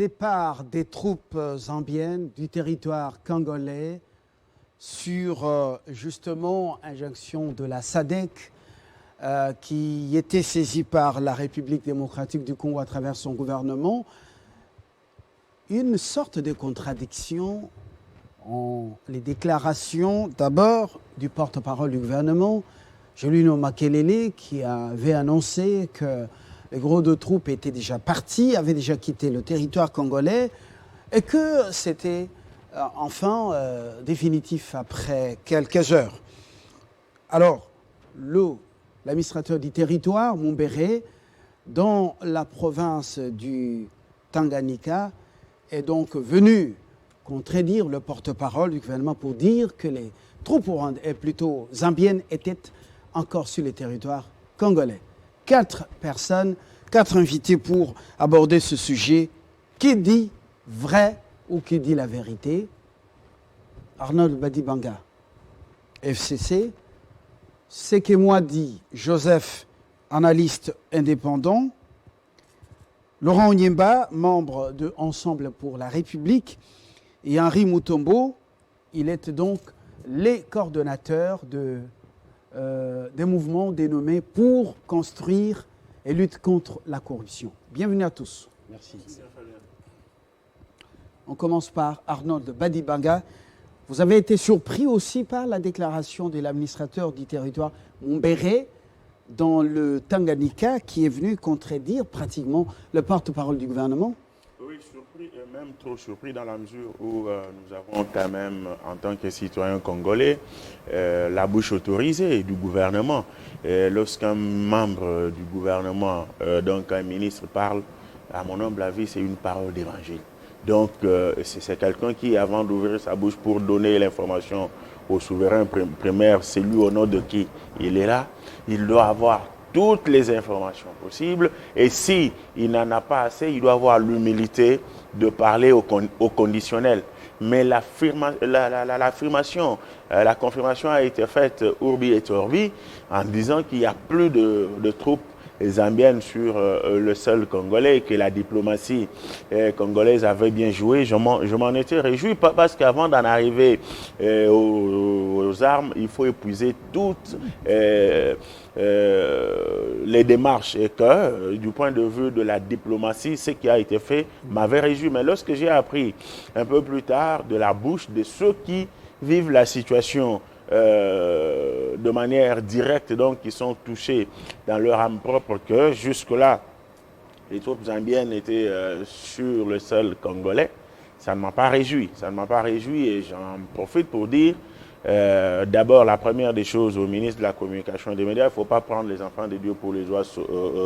départ des troupes zambiennes du territoire congolais sur justement injonction de la SADC qui était saisie par la République démocratique du Congo à travers son gouvernement, une sorte de contradiction en les déclarations d'abord du porte-parole du gouvernement, Julien Makelele, qui avait annoncé que les gros de troupes étaient déjà partis, avaient déjà quitté le territoire congolais et que c'était enfin définitif après quelques heures. Alors, l'administrateur du territoire, Mumbere, dans la province du Tanganyika, est donc venu contredire le porte-parole du gouvernement pour dire que les troupes plutôt zambiennes étaient encore sur le territoire congolais. 4 personnes, 4 invités pour aborder ce sujet. Qui dit vrai ou qui dit la vérité? Arnold Badibanga, FCC. Ce que moi dit Joseph, analyste indépendant. Laurent Onyemba, membre de Ensemble pour la République. Et Henri Mutombo, il est donc les coordonnateurs des mouvements dénommés pour construire et lutter contre la corruption. Bienvenue à tous. Merci. On commence par Arnold Badibanga. Vous avez été surpris aussi par la déclaration de l'administrateur du territoire Mumbere dans le Tanganyika qui est venu contredire pratiquement le porte-parole du gouvernement? Oui, surpris et même trop surpris dans la mesure où nous avons quand même, en tant que citoyens congolais, la bouche autorisée du gouvernement. Lorsqu'un membre du gouvernement, donc un ministre, parle, à mon humble avis, c'est une parole d'évangile. Donc, c'est quelqu'un qui, avant d'ouvrir sa bouche pour donner l'information au souverain primaire, c'est lui au nom de qui il est là, il doit avoir toutes les informations possibles. Et si il n'en a pas assez, il doit avoir l'humilité de parler au conditionnel. Mais la confirmation a été faite urbi et orbi en disant qu'il n'y a plus de troupes zambiennes sur le sol congolais et que la diplomatie congolaise avait bien joué. Je m'en étais réjoui parce qu'avant d'en arriver aux armes, il faut épuiser toutes les démarches et que du point de vue de la diplomatie, ce qui a été fait m'avait réjoui. Mais lorsque j'ai appris un peu plus tard de la bouche de ceux qui vivent la situation de manière directe, donc qui sont touchés dans leur âme propre, que jusque-là, les troupes zambiennes étaient sur le sol congolais, ça ne m'a pas réjoui. Ça ne m'a pas réjoui et j'en profite pour dire d'abord, la première des choses au ministre de la Communication et des Médias, il ne faut pas prendre les enfants de Dieu pour les oies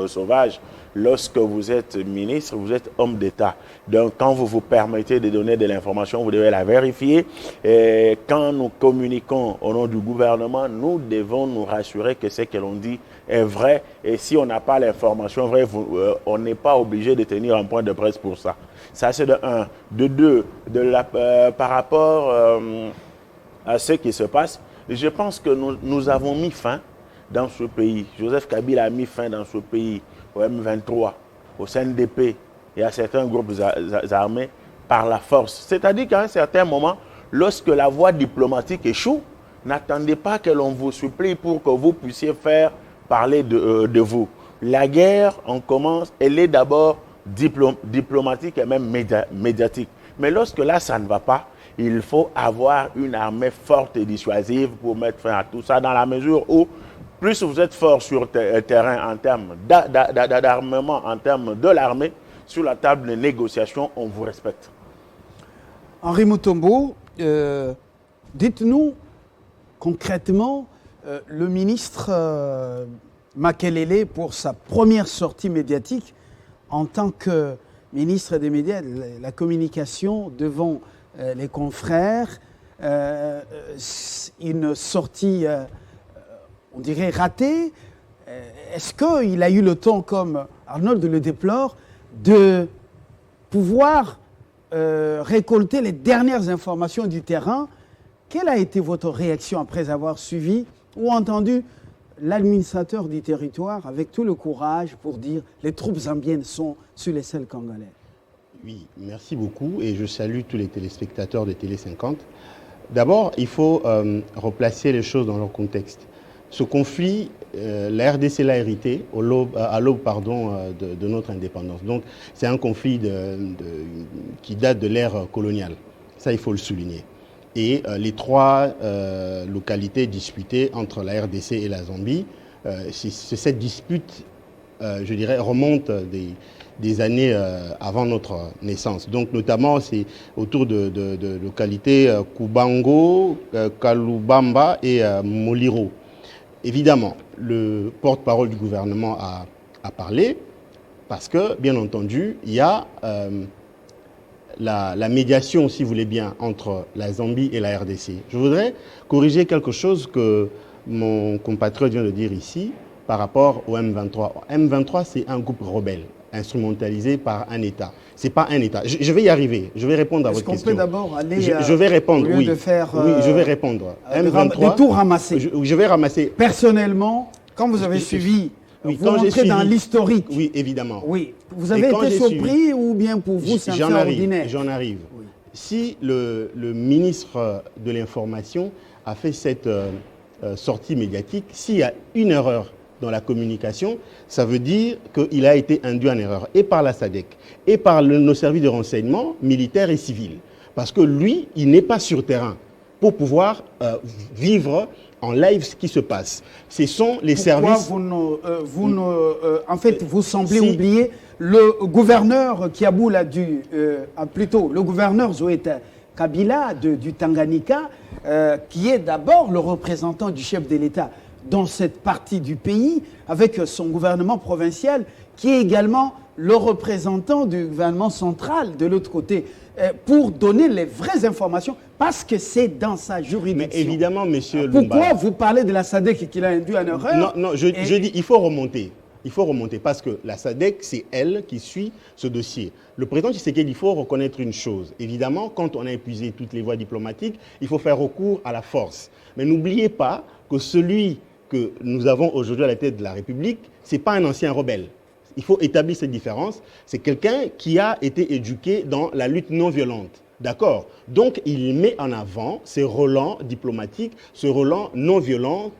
sauvages. Lorsque vous êtes ministre, vous êtes homme d'État. Donc, quand vous vous permettez de donner de l'information, vous devez la vérifier. Et quand nous communiquons au nom du gouvernement, nous devons nous rassurer que ce que l'on dit est vrai. Et si on n'a pas l'information vraie, on n'est pas obligé de tenir un point de presse pour ça. Ça, c'est de un. De deux, par rapport à ce qui se passe, je pense que nous avons mis fin dans ce pays. Joseph Kabila a mis fin dans ce pays au M23, au CNDP et à certains groupes armés par la force. C'est-à-dire qu'à un certain moment, lorsque la voie diplomatique échoue, n'attendez pas que l'on vous supplie pour que vous puissiez faire parler de vous. La guerre, on commence, elle est d'abord diplomatique et même médiatique. Mais lorsque là, ça ne va pas, il faut avoir une armée forte et dissuasive pour mettre fin à tout ça, dans la mesure où plus vous êtes fort sur le terrain en termes d'armement, en termes de l'armée, sur la table de négociation, on vous respecte. Henri Mutombo, dites-nous concrètement, le ministre Makelele, pour sa première sortie médiatique, en tant que ministre des médias, la communication devant les confrères, une sortie, on dirait, ratée. Est-ce qu'il a eu le temps, comme Arnold le déplore, de pouvoir récolter les dernières informations du terrain? Quelle a été votre réaction après avoir suivi ou entendu l'administrateur du territoire avec tout le courage pour dire les troupes zambiennes sont sur les sols congolais? Oui, merci beaucoup et je salue tous les téléspectateurs de Télé 50. D'abord, il faut replacer les choses dans leur contexte. Ce conflit, la RDC l'a hérité à l'aube de notre indépendance. Donc, c'est un conflit qui date de l'ère coloniale. Ça, il faut le souligner. Et les trois localités disputées entre la RDC et la Zambie, cette dispute, je dirais, remonte des années avant notre naissance. Donc, notamment, c'est autour de localités Kubango, Kalubamba et Moliro. Évidemment, le porte-parole du gouvernement a parlé parce que, bien entendu, il y a la médiation, si vous voulez bien, entre la Zambie et la RDC. Je voudrais corriger quelque chose que mon compatriote vient de dire ici par rapport au M23. M23, c'est un groupe rebelle instrumentalisé par un État. Ce n'est pas un État. Je vais y arriver. Je vais répondre à votre question. Est-ce qu'on peut d'abord aller... Je vais répondre, oui. De faire, oui, je vais répondre. M23, des tours ramassés. Je vais ramasser. Personnellement, quand vous avez suivi, oui, vous rentrez dans l'historique. Oui, évidemment. Oui. Vous avez été surpris ou bien pour vous, c'est un fait ordinaire? J'en arrive. Oui. Si le ministre de l'Information a fait cette sortie médiatique, s'il y a une erreur dans la communication, ça veut dire qu'il a été induit en erreur, et par la SADC, et par nos services de renseignement militaires et civils. Parce que lui, il n'est pas sur terrain pour pouvoir vivre en live ce qui se passe. Ce sont les services... En fait, vous semblez oublier le gouverneur qui a plutôt le gouverneur Zoé Kabila du Tanganyika, qui est d'abord le représentant du chef de l'État dans cette partie du pays, avec son gouvernement provincial, qui est également le représentant du gouvernement central de l'autre côté, pour donner les vraies informations, parce que c'est dans sa juridiction. Mais évidemment, monsieur Pourquoi vous parlez de la SADC qui l'a induit en erreur? Non, je dis il faut remonter. Il faut remonter parce que la SADC, c'est elle qui suit ce dossier. Le président Tshisekedi, il faut reconnaître une chose. Évidemment, quand on a épuisé toutes les voies diplomatiques, il faut faire recours à la force. Mais n'oubliez pas que celui que nous avons aujourd'hui à la tête de la République, ce n'est pas un ancien rebelle. Il faut établir cette différence. C'est quelqu'un qui a été éduqué dans la lutte non violente. D'accord? Donc, il met en avant ce relents diplomatiques, ce relents non violent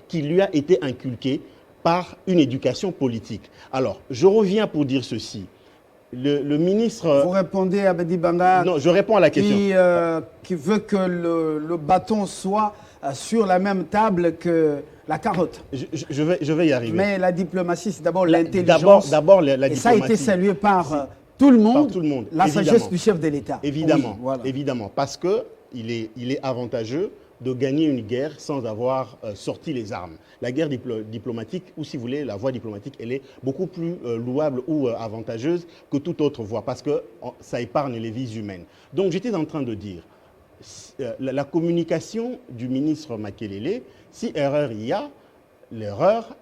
qui lui a été inculqué par une éducation politique. Alors, je reviens pour dire ceci. Le ministre... Vous répondez à Bedi Banga... Non, je réponds à la question. Qui veut que le bâton soit sur la même table que la carotte. Je vais y arriver. Mais la diplomatie, c'est d'abord l'intelligence. D'abord la diplomatie. Et ça a été salué par tout le monde. Par tout le monde. La sagesse du chef de l'État. Évidemment, oui, voilà. Évidemment. Parce qu'il est avantageux de gagner une guerre sans avoir sorti les armes. La guerre diplomatique, ou si vous voulez, la voie diplomatique, elle est beaucoup plus louable ou avantageuse que toute autre voie, parce que ça épargne les vies humaines. Donc j'étais en train de dire, la communication du ministre Makelele, si erreur il y a, l'erreur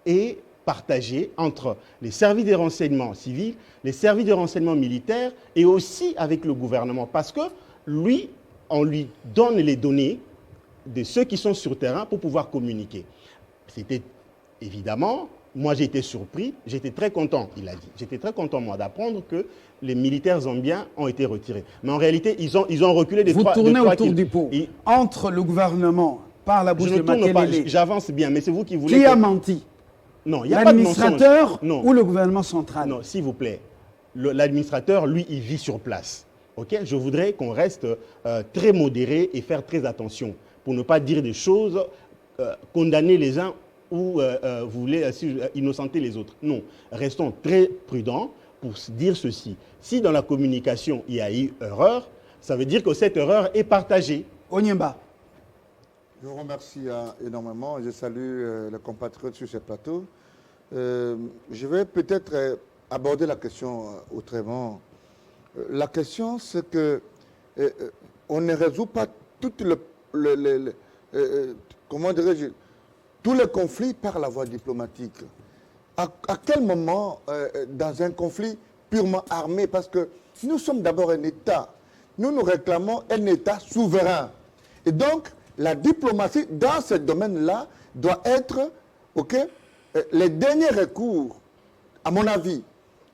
est partagée entre les services de renseignement civils, les services de renseignement militaires et aussi avec le gouvernement, parce que lui, on lui donne les données de ceux qui sont sur terrain pour pouvoir communiquer. C'était évidemment, moi j'ai été surpris, j'étais très content, il a dit. J'étais très content, moi, d'apprendre que les militaires zambiens ont été retirés. Mais en réalité, ils ont reculé de 3 kilomètres. Vous tournez autour du pot. Entre le gouvernement, par la bouche de Makelele. J'avance bien, mais c'est vous qui voulez... Qui a menti? Non, il n'y a pas de mensonge. L'administrateur ou le gouvernement central? Non, s'il vous plaît. L'administrateur, lui, il vit sur place. Okay? Je voudrais qu'on reste très modéré et faire très attention pour ne pas dire des choses, condamner les uns ou vous voulez innocenter les autres. Non, restons très prudents pour dire ceci. Si dans la communication, il y a eu erreur, ça veut dire que cette erreur est partagée. Onyemba. Je vous remercie énormément. Je salue les compatriotes sur ce plateau. Je vais peut-être aborder la question autrement. La question, c'est que on ne résout pas toutes comment dirais-je, tous les conflits par la voie diplomatique. À quel moment, dans un conflit purement armé, parce que nous sommes d'abord un État, nous réclamons un État souverain. Et donc, la diplomatie, dans ce domaine-là, doit être les derniers recours, à mon avis.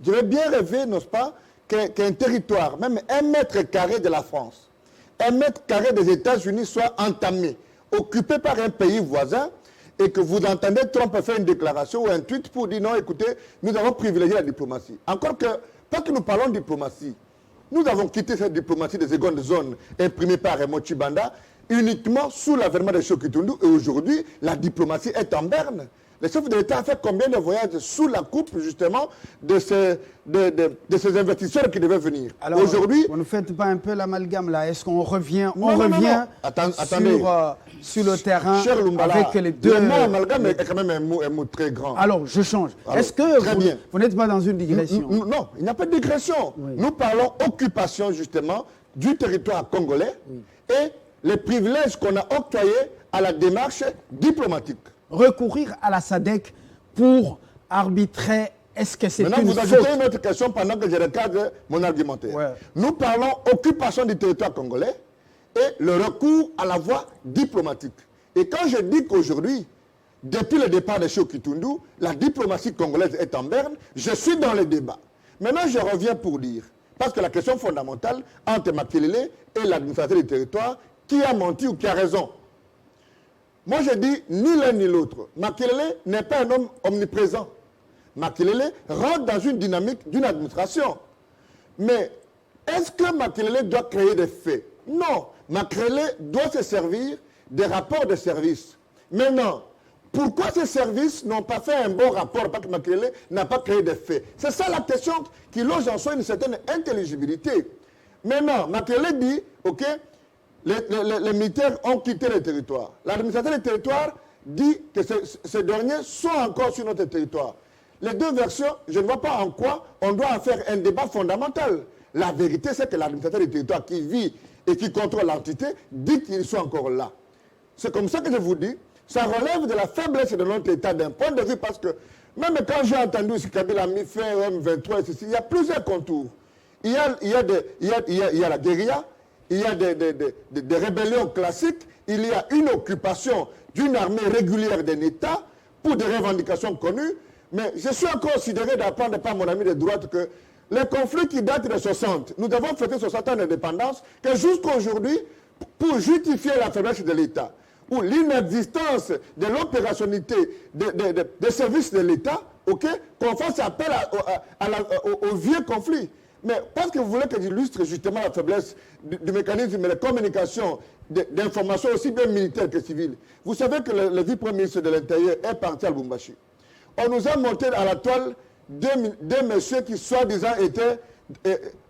Je vais bien rêver, n'est-ce pas, qu'un territoire, même 1 mètre carré de la France, 1 mètre carré des États-Unis soit entamé, occupé par un pays voisin, et que vous entendez Trump faire une déclaration ou un tweet pour dire non, écoutez, nous avons privilégié la diplomatie. Encore que, pas que nous parlons de diplomatie, nous avons quitté cette diplomatie de seconde zone imprimée par Raymond Tchibanda uniquement sous l'avènement de Sékou Toundou, et aujourd'hui, la diplomatie est en berne. Le chef de l'État a fait combien de voyages sous la coupe, justement, de ces investisseurs qui devaient venir. Alors, aujourd'hui, vous ne faites pas un peu l'amalgame là? Est-ce qu'on revient, non. Attendez. Sur le terrain Cher Lumbala, avec les deux... Le mot amalgame est quand même un mot très grand. Alors, je change. Est-ce que vous n'êtes pas dans une digression? Non, il n'y a pas de digression. Oui. Nous parlons occupation, justement, du territoire congolais et les privilèges qu'on a octroyés à la démarche diplomatique. Recourir à la SADC pour arbitrer, est-ce que c'est une faute? Maintenant, vous ajoutez une autre question pendant que je recadre mon argumentaire. Ouais. Nous parlons occupation du territoire congolais et le recours à la voie diplomatique. Et quand je dis qu'aujourd'hui, depuis le départ de Sékou Toundou, la diplomatie congolaise est en berne, je suis dans le débat. Maintenant, je reviens pour dire, parce que la question fondamentale entre Makelele et l'administrateur du territoire, qui a menti ou qui a raison? Moi, je dis ni l'un ni l'autre. Makelele n'est pas un homme omniprésent. Makelele rentre dans une dynamique d'une administration. Mais est-ce que Makelele doit créer des faits? Non. Makelele doit se servir des rapports de service. Maintenant, pourquoi ces services n'ont pas fait un bon rapport parce que Makelele n'a pas créé des faits? C'est ça la question qui loge en soi une certaine intelligibilité. Maintenant, Makelele dit, OK, les militaires ont quitté le territoire. L'administrateur du territoire dit que ces derniers sont encore sur notre territoire. Les deux versions, je ne vois pas en quoi on doit en faire un débat fondamental. La vérité, c'est que l'administrateur du territoire qui vit et qui contrôle l'entité dit qu'ils sont encore là. C'est comme ça que je vous dis, ça relève de la faiblesse de notre État d'un point de vue parce que même quand j'ai entendu ce Kabila a mis fin M23, il y a plusieurs contours. Il y a la guérilla, il y a des rébellions classiques, il y a une occupation d'une armée régulière d'un État pour des revendications connues. Mais je suis encore considéré d'apprendre par mon ami de droite que les conflits qui datent de 60, nous devons fêter 60 ans d'indépendance, que jusqu'à aujourd'hui, pour justifier la faiblesse de l'État, ou l'inexistence de l'opérationnalité des services de l'État, qu'on fasse appel au vieux conflit. Mais parce que vous voulez que j'illustre justement la faiblesse du mécanisme de communication, d'information aussi bien militaire que civile, vous savez que le vice-premier ministre de l'Intérieur est parti à Lubumbashi. On nous a monté à la toile deux messieurs qui, soi-disant,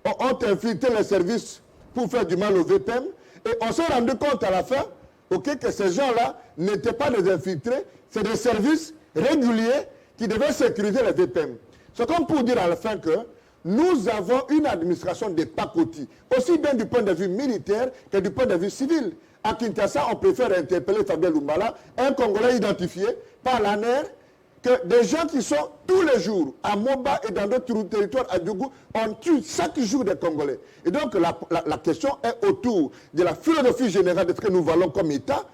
ont infiltré les services pour faire du mal au VPM. Et on s'est rendu compte à la fin que ces gens-là n'étaient pas des infiltrés, c'est des services réguliers qui devaient sécuriser les VPM. C'est comme pour dire à la fin que nous avons une administration de pacotille, aussi bien du point de vue militaire que du point de vue civil. À Kinshasa, on préfère interpeller Fabien Lumbala, un Congolais identifié par l'ANER, que des gens qui sont tous les jours à Moba et dans d'autres territoires à Djougou, on tue chaque jour des Congolais. Et donc la question est autour de la philosophie générale de ce que nous valons comme État,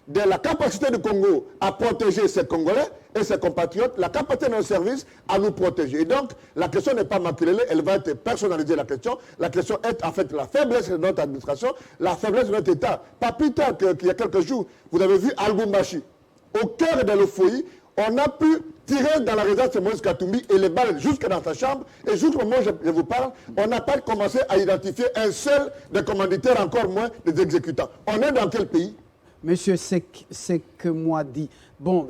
de la capacité du Congo à protéger ses Congolais et ses compatriotes, la capacité de nos services à nous protéger. Et donc, la question n'est pas Makelele, elle va être personnalisée, la question. La question est en fait la faiblesse de notre administration, la faiblesse de notre État. Pas plus tard qu'il y a quelques jours, vous avez vu à Lubumbashi, au cœur de l'euphorie, on a pu tirer dans la résidence de Moïse Katumbi et les balles jusque dans sa chambre. Et jusqu'au moment où je vous parle, on n'a pas commencé à identifier un seul des commanditaires, encore moins des exécutants. On est dans quel pays? Monsieur Sekemwadi, bon,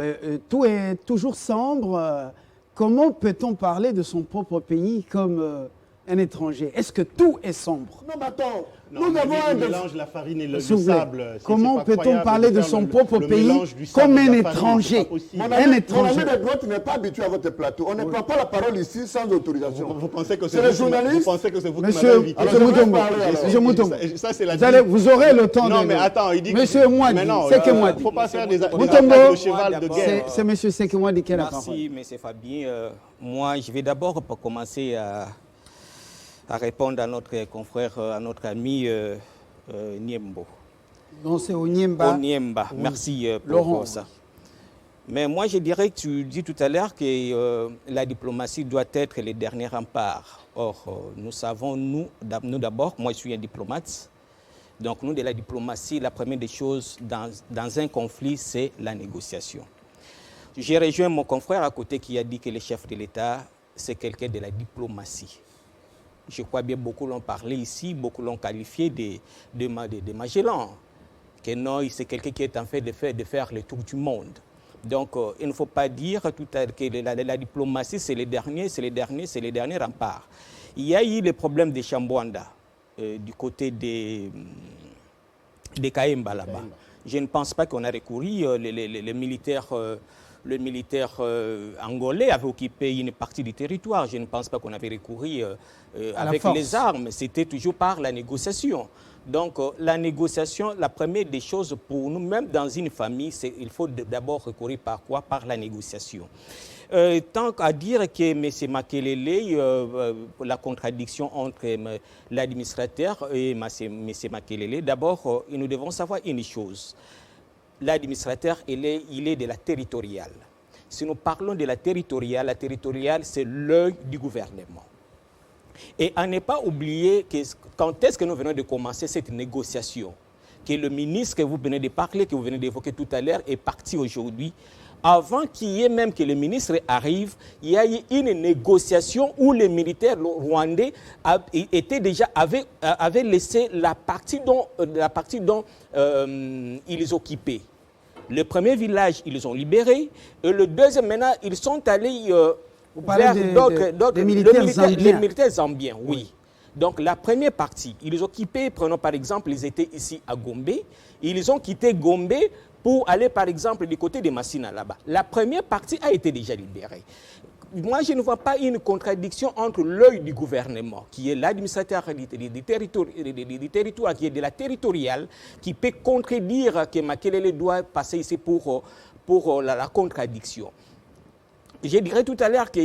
tout est toujours sombre. Comment peut-on parler de son propre pays comme un étranger? Est-ce que tout est sombre? Non, mais attends, nous avons un mélange, la farine et le sable. Comment peut-on parler de son propre pays comme un étranger? Mon ami de droite n'est pas habitué à votre plateau. On ne prend pas la parole ici sans autorisation. Vous pensez que c'est les journalistes? Vous pensez que c'est vous qui m'avez invité? Monsieur Moutombo, vous aurez le temps de... Non, mais attends, il dit que... Monsieur Mwadi, il ne faut pas faire des attaques de cheval de guerre. C'est monsieur Sekemwadi qui a la parole. Merci, monsieur Fabien. Moi, je vais d'abord commencer à répondre à notre confrère, à notre ami Niembo. Donc c'est Onyemba. Onyemba, merci pour Laurent. ça. Mais moi, je dirais que tu dis tout à l'heure que la diplomatie doit être le dernier rempart. Or, nous savons, nous d'abord, moi je suis un diplomate, donc nous de la diplomatie, la première des choses dans un conflit, c'est la négociation. J'ai rejoint mon confrère à côté qui a dit que le chef de l'État, c'est quelqu'un de la diplomatie. Je crois bien beaucoup l'ont parlé ici, beaucoup l'ont qualifié de Magellan. Que non, c'est quelqu'un qui est en fait de faire le tour du monde. Donc, il ne faut pas dire tout à l'heure que la diplomatie, c'est le dernier rempart. Il y a eu le problème de Chambouanda, du côté de Kaemba là-bas. Je ne pense pas qu'on a recouru, les militaires... Le militaire angolais avait occupé une partie du territoire. Je ne pense pas qu'on avait recouru avec les armes. C'était toujours par la négociation. Donc, la négociation, la première des choses pour nous, même dans une famille, il faut d'abord recourir par quoi? Par la négociation. Tant qu'à dire que M. Makelele, la contradiction entre l'administrateur et M. Makelele, d'abord, nous devons savoir une chose. L'administrateur, il est de la territoriale. Si nous parlons de la territoriale, c'est l'œil du gouvernement. Et à ne pas oublier que quand est-ce que nous venons de commencer cette négociation, que le ministre que vous venez de parler, que vous venez d'évoquer tout à l'heure, est parti aujourd'hui. Avant qu'il y ait même que le ministre arrive, il y a eu une négociation où les militaires rwandais avaient laissé la partie dont ils occupaient. Le premier village, ils les ont libérés. Et le deuxième, maintenant, ils sont allés vers d'autres militaires zambiens. Oui. Donc la première partie, ils occupaient, prenons par exemple, ils étaient ici à Gombe. Ils ont quitté Gombe pour aller par exemple du côté de Massina là-bas. La première partie a été déjà libérée. Moi, je ne vois pas une contradiction entre l'œil du gouvernement, qui est l'administrateur du territoire, qui est de la territoriale, qui peut contredire que Makelele doit passer ici pour la contradiction. Je dirais tout à l'heure que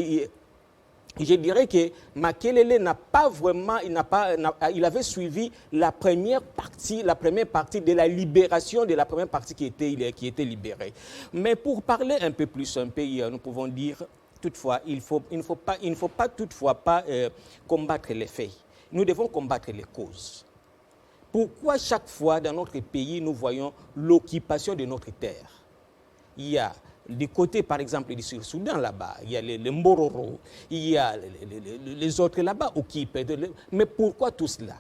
Makelele n'a pas vraiment, il avait suivi la première partie de la libération de la première partie qui était libérée. Mais pour parler un peu plus, nous pouvons dire, toutefois, il ne faut pas toutefois combattre les faits. Nous devons combattre les causes. Pourquoi chaque fois dans notre pays, nous voyons l'occupation de notre terre? Il y a du côté, par exemple, du Soudan là-bas, il y a les Mbororo, il y a les autres là-bas occupés. Mais pourquoi tout cela?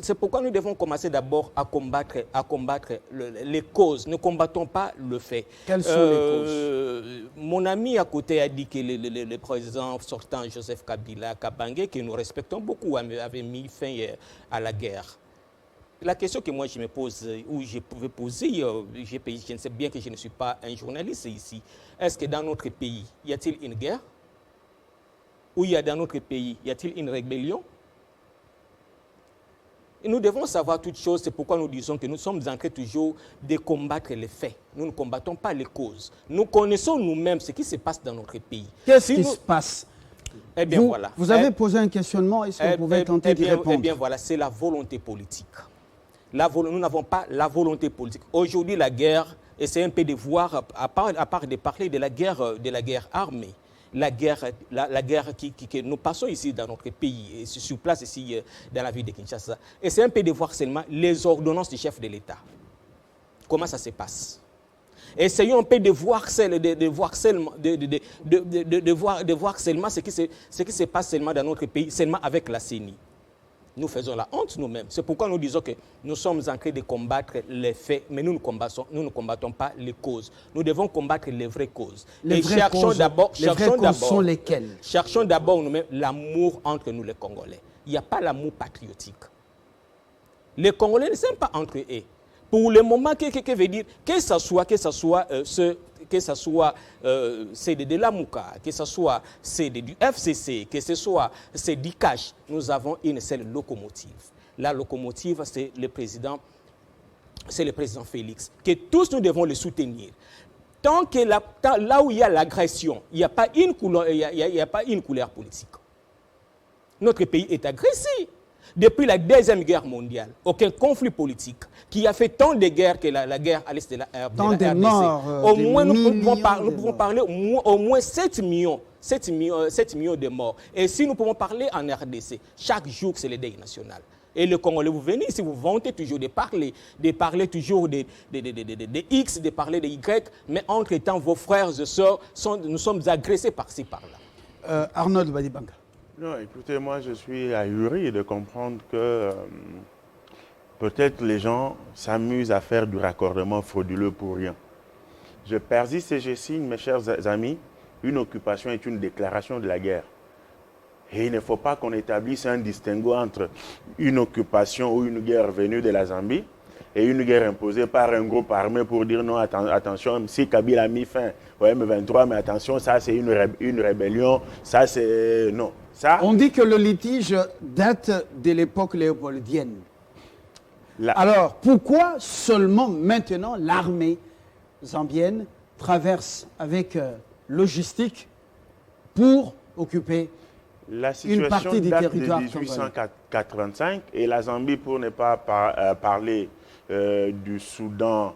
C'est pourquoi nous devons commencer d'abord à combattre les causes. Ne combattons pas le fait. Quelles sont les causes? Mon ami à côté a dit que le président sortant Joseph Kabila Kabange, que nous respectons beaucoup, avait mis fin à la guerre. La question que moi je me pose, ou je pouvais poser, je ne sais bien que je ne suis pas un journaliste ici, est-ce que dans notre pays, y a-t-il une guerre? Ou dans notre pays, y a-t-il une rébellion? Et nous devons savoir toutes choses, c'est pourquoi nous disons que nous sommes en train toujours de combattre les faits. Nous ne combattons pas les causes. Nous connaissons nous-mêmes ce qui se passe dans notre pays. Qu'est-ce qui se passe? Eh bien, voilà. Vous avez posé un questionnement, est-ce que vous pouvez tenter d'y répondre? Eh bien voilà, c'est la volonté politique. Nous n'avons pas la volonté politique. Aujourd'hui, la guerre, et c'est un peu de voir, à part de parler de la guerre armée, la guerre que nous passons ici dans notre pays, et sur place ici dans la ville de Kinshasa, et c'est un peu de voir seulement les ordonnances du chef de l'État. Comment ça se passe? Essayons un peu de voir seulement ce qui se passe seulement dans notre pays, seulement avec la CENI. Nous faisons la honte nous-mêmes. C'est pourquoi nous disons que nous sommes en train de combattre les faits, mais nous ne combattons pas les causes. Nous devons combattre les vraies causes. Les vraies causes sont lesquelles? Cherchons d'abord nous-mêmes l'amour entre nous les Congolais. Il n'y a pas l'amour patriotique. Les Congolais ne s'aiment pas entre eux. Pour le moment, que veut dire que ce soit CD de l'Amouka, que ce soit CD du FCC, que ce soit CD du CACH, nous avons une seule locomotive. La locomotive, c'est le président Félix, que tous nous devons le soutenir. Tant que là où il y a l'agression, il n'y a pas une couleur politique. Notre pays est agressé. Depuis la Deuxième Guerre mondiale, aucun conflit politique qui a fait tant de guerres que la guerre à l'est de la Tant de RDC. morts, Au des moins, nous millions pouvons de parler au moins 7 millions de morts. Et si nous pouvons parler en RDC, chaque jour, c'est le deuil national. Et le Congolais, vous venez ici, vous vantez toujours de parler toujours de X, de parler de Y, mais entre-temps, vos frères et sœurs, nous sommes agressés par-ci, par-là. Arnold Badibanga. Non, écoutez, moi je suis ahuri de comprendre que peut-être les gens s'amusent à faire du raccordement frauduleux pour rien. Je persiste et je signe, mes chers amis, une occupation est une déclaration de la guerre. Et il ne faut pas qu'on établisse un distinguo entre une occupation ou une guerre venue de la Zambie et une guerre imposée par un groupe armé pour dire non, attention, si Kabila a mis fin au M23, mais attention, ça c'est une rébellion, ça c'est... Non. Ça, On dit que le litige date de l'époque léopoldienne. Alors, pourquoi seulement maintenant l'armée zambienne traverse avec logistique pour occuper la une partie situation du date territoire de 1885 et la Zambie, pour ne pas parler du Soudan,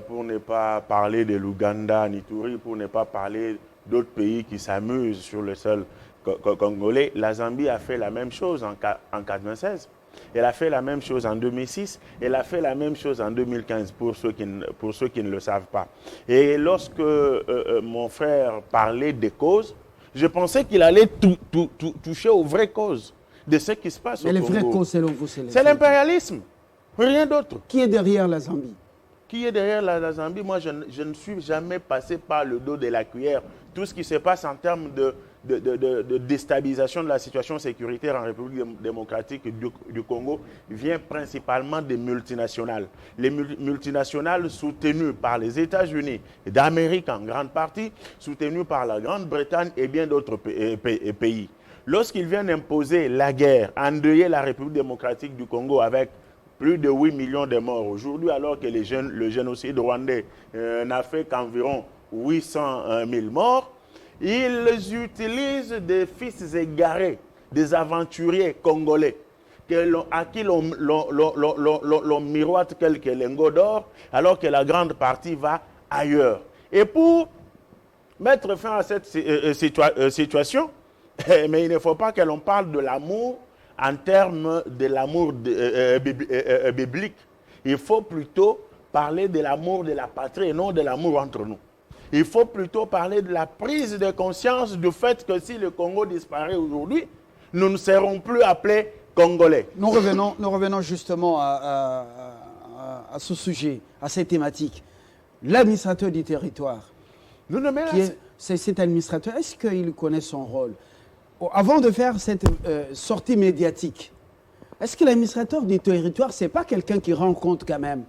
pour ne pas parler de l'Ouganda, Ituri, pour ne pas parler d'autres pays qui s'amusent sur le sol congolais, la Zambie a fait la même chose en 1996. Elle a fait la même chose en 2006. Elle a fait la même chose en 2015 pour ceux qui ne le savent pas. Et lorsque mon frère parlait des causes, je pensais qu'il allait toucher aux vraies causes de ce qui se passe au Congo. Mais les vraies causes, selon vous, c'est l'impérialisme, rien d'autre. Qui est derrière la Zambie? Qui est derrière la Zambie? Moi, je ne suis jamais passé par le dos de la cuillère. Tout ce qui se passe en termes de déstabilisation de la situation sécuritaire en République démocratique du Congo vient principalement des multinationales. Les multinationales soutenues par les États-Unis d'Amérique en grande partie, soutenues par la Grande-Bretagne et bien d'autres pays. Lorsqu'ils viennent imposer la guerre, endeuiller la République démocratique du Congo avec plus de 8 millions de morts aujourd'hui, alors que le génocide rwandais n'a fait qu'environ 800 000 morts, ils utilisent des fils égarés, des aventuriers congolais, à qui l'on miroite quelques lingots d'or, alors que la grande partie va ailleurs. Et pour mettre fin à cette situation, mais il ne faut pas que l'on parle de l'amour en termes de l'amour biblique. Il faut plutôt parler de l'amour de la patrie et non de l'amour entre nous. Il faut plutôt parler de la prise de conscience du fait que si le Congo disparaît aujourd'hui, nous ne serons plus appelés Congolais. Nous revenons justement à ce sujet, à cette thématique. L'administrateur du territoire, cet administrateur, est-ce qu'il connaît son rôle? Avant de faire cette sortie médiatique, est-ce que l'administrateur du territoire, ce n'est pas quelqu'un qui rend compte quand même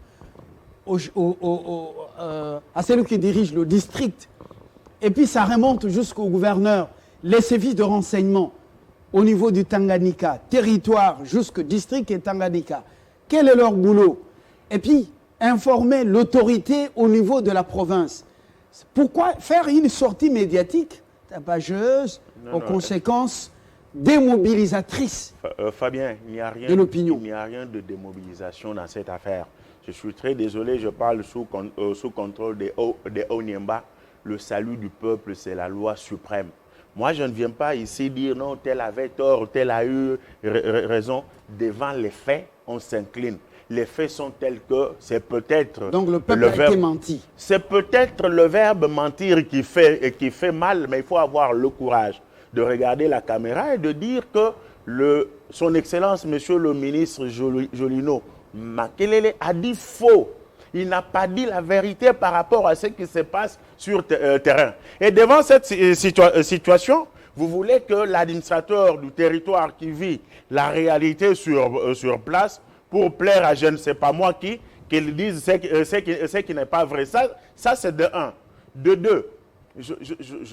à celui qui dirige le district? Et puis ça remonte jusqu'au gouverneur, les services de renseignement au niveau du Tanganyika, territoire jusqu'au district et Tanganyika. Quel est leur boulot? Et puis informer l'autorité au niveau de la province. Pourquoi faire une sortie médiatique tapageuse, aux conséquences démobilisatrices Fabien, il n'y a rien de démobilisation dans cette affaire. Je suis très désolé, je parle sous contrôle des Onyemba. Le salut du peuple, c'est la loi suprême. Moi, je ne viens pas ici dire non, tel avait tort, tel a eu raison. Devant les faits, on s'incline. Les faits sont tels que c'est peut-être... Donc le peuple a été menti. C'est peut-être le verbe mentir qui fait mal, mais il faut avoir le courage de regarder la caméra et de dire que son Excellence, Monsieur le ministre Jolino Makelele, a dit faux. Il n'a pas dit la vérité par rapport à ce qui se passe sur terrain. Et devant cette situation, vous voulez que l'administrateur du territoire qui vit la réalité sur place, pour plaire à je ne sais pas moi qu'il dise ce qui n'est pas vrai. Ça c'est de un. De deux,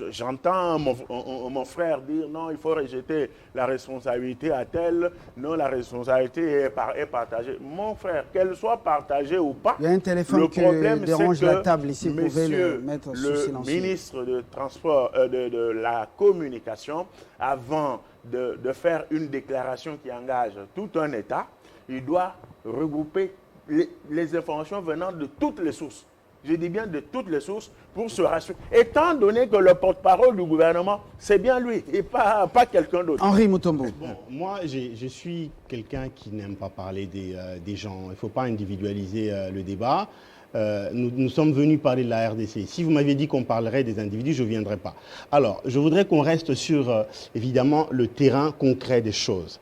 j'entends mon frère dire non, il faut rejeter la responsabilité à tel, non, la responsabilité est partagée. Mon frère, qu'elle soit partagée ou pas, il y a un téléphone qui dérange la table ici, vous pouvez le mettre sous silence. Le ministre de Transport, de la Communication, avant de faire une déclaration qui engage tout un État, il doit regrouper les informations venant de toutes les sources. Je dis bien de toutes les sources pour se rassurer. Étant donné que le porte-parole du gouvernement, c'est bien lui et pas quelqu'un d'autre. Henri Mutombo. Bon, moi, je suis quelqu'un qui n'aime pas parler des gens. Il ne faut pas individualiser le débat. Nous sommes venus parler de la RDC. Si vous m'aviez dit qu'on parlerait des individus, je ne viendrais pas. Alors, je voudrais qu'on reste sur, évidemment, le terrain concret des choses.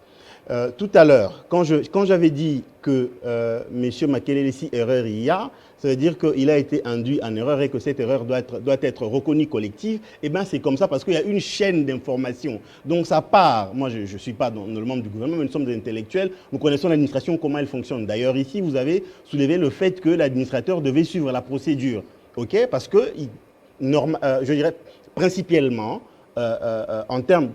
Tout à l'heure, quand j'avais dit que M. Makelele, erreur il y a, ça veut dire qu'il a été induit en erreur et que cette erreur doit être reconnue collective. Eh bien, c'est comme ça parce qu'il y a une chaîne d'information. Donc, ça part. Moi, je ne suis pas dans le membre du gouvernement, mais nous sommes des intellectuels. Nous connaissons l'administration, comment elle fonctionne. D'ailleurs, ici, vous avez soulevé le fait que l'administrateur devait suivre la procédure. OK? Parce que, je dirais, principalement, en termes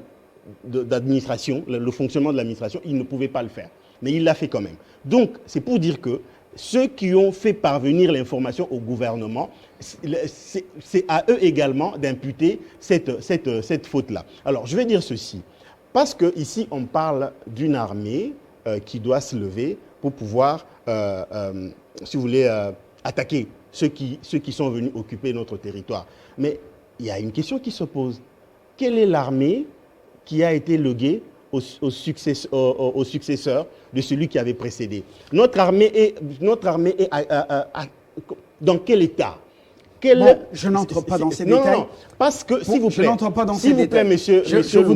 d'administration, le fonctionnement de l'administration, il ne pouvait pas le faire. Mais il l'a fait quand même. Donc, c'est pour dire que ceux qui ont fait parvenir l'information au gouvernement, c'est à eux également d'imputer cette faute-là. Alors, je vais dire ceci. Parce qu'ici, on parle d'une armée qui doit se lever pour pouvoir, si vous voulez, attaquer ceux qui sont venus occuper notre territoire. Mais il y a une question qui se pose. Quelle est l'armée qui a été léguée au successeur de celui qui avait précédé? Notre armée est dans quel état? Bon, je n'entre pas dans ces détails. Non, parce que, s'il vous plaît, je n'entre pas dans ces détails. Monsieur on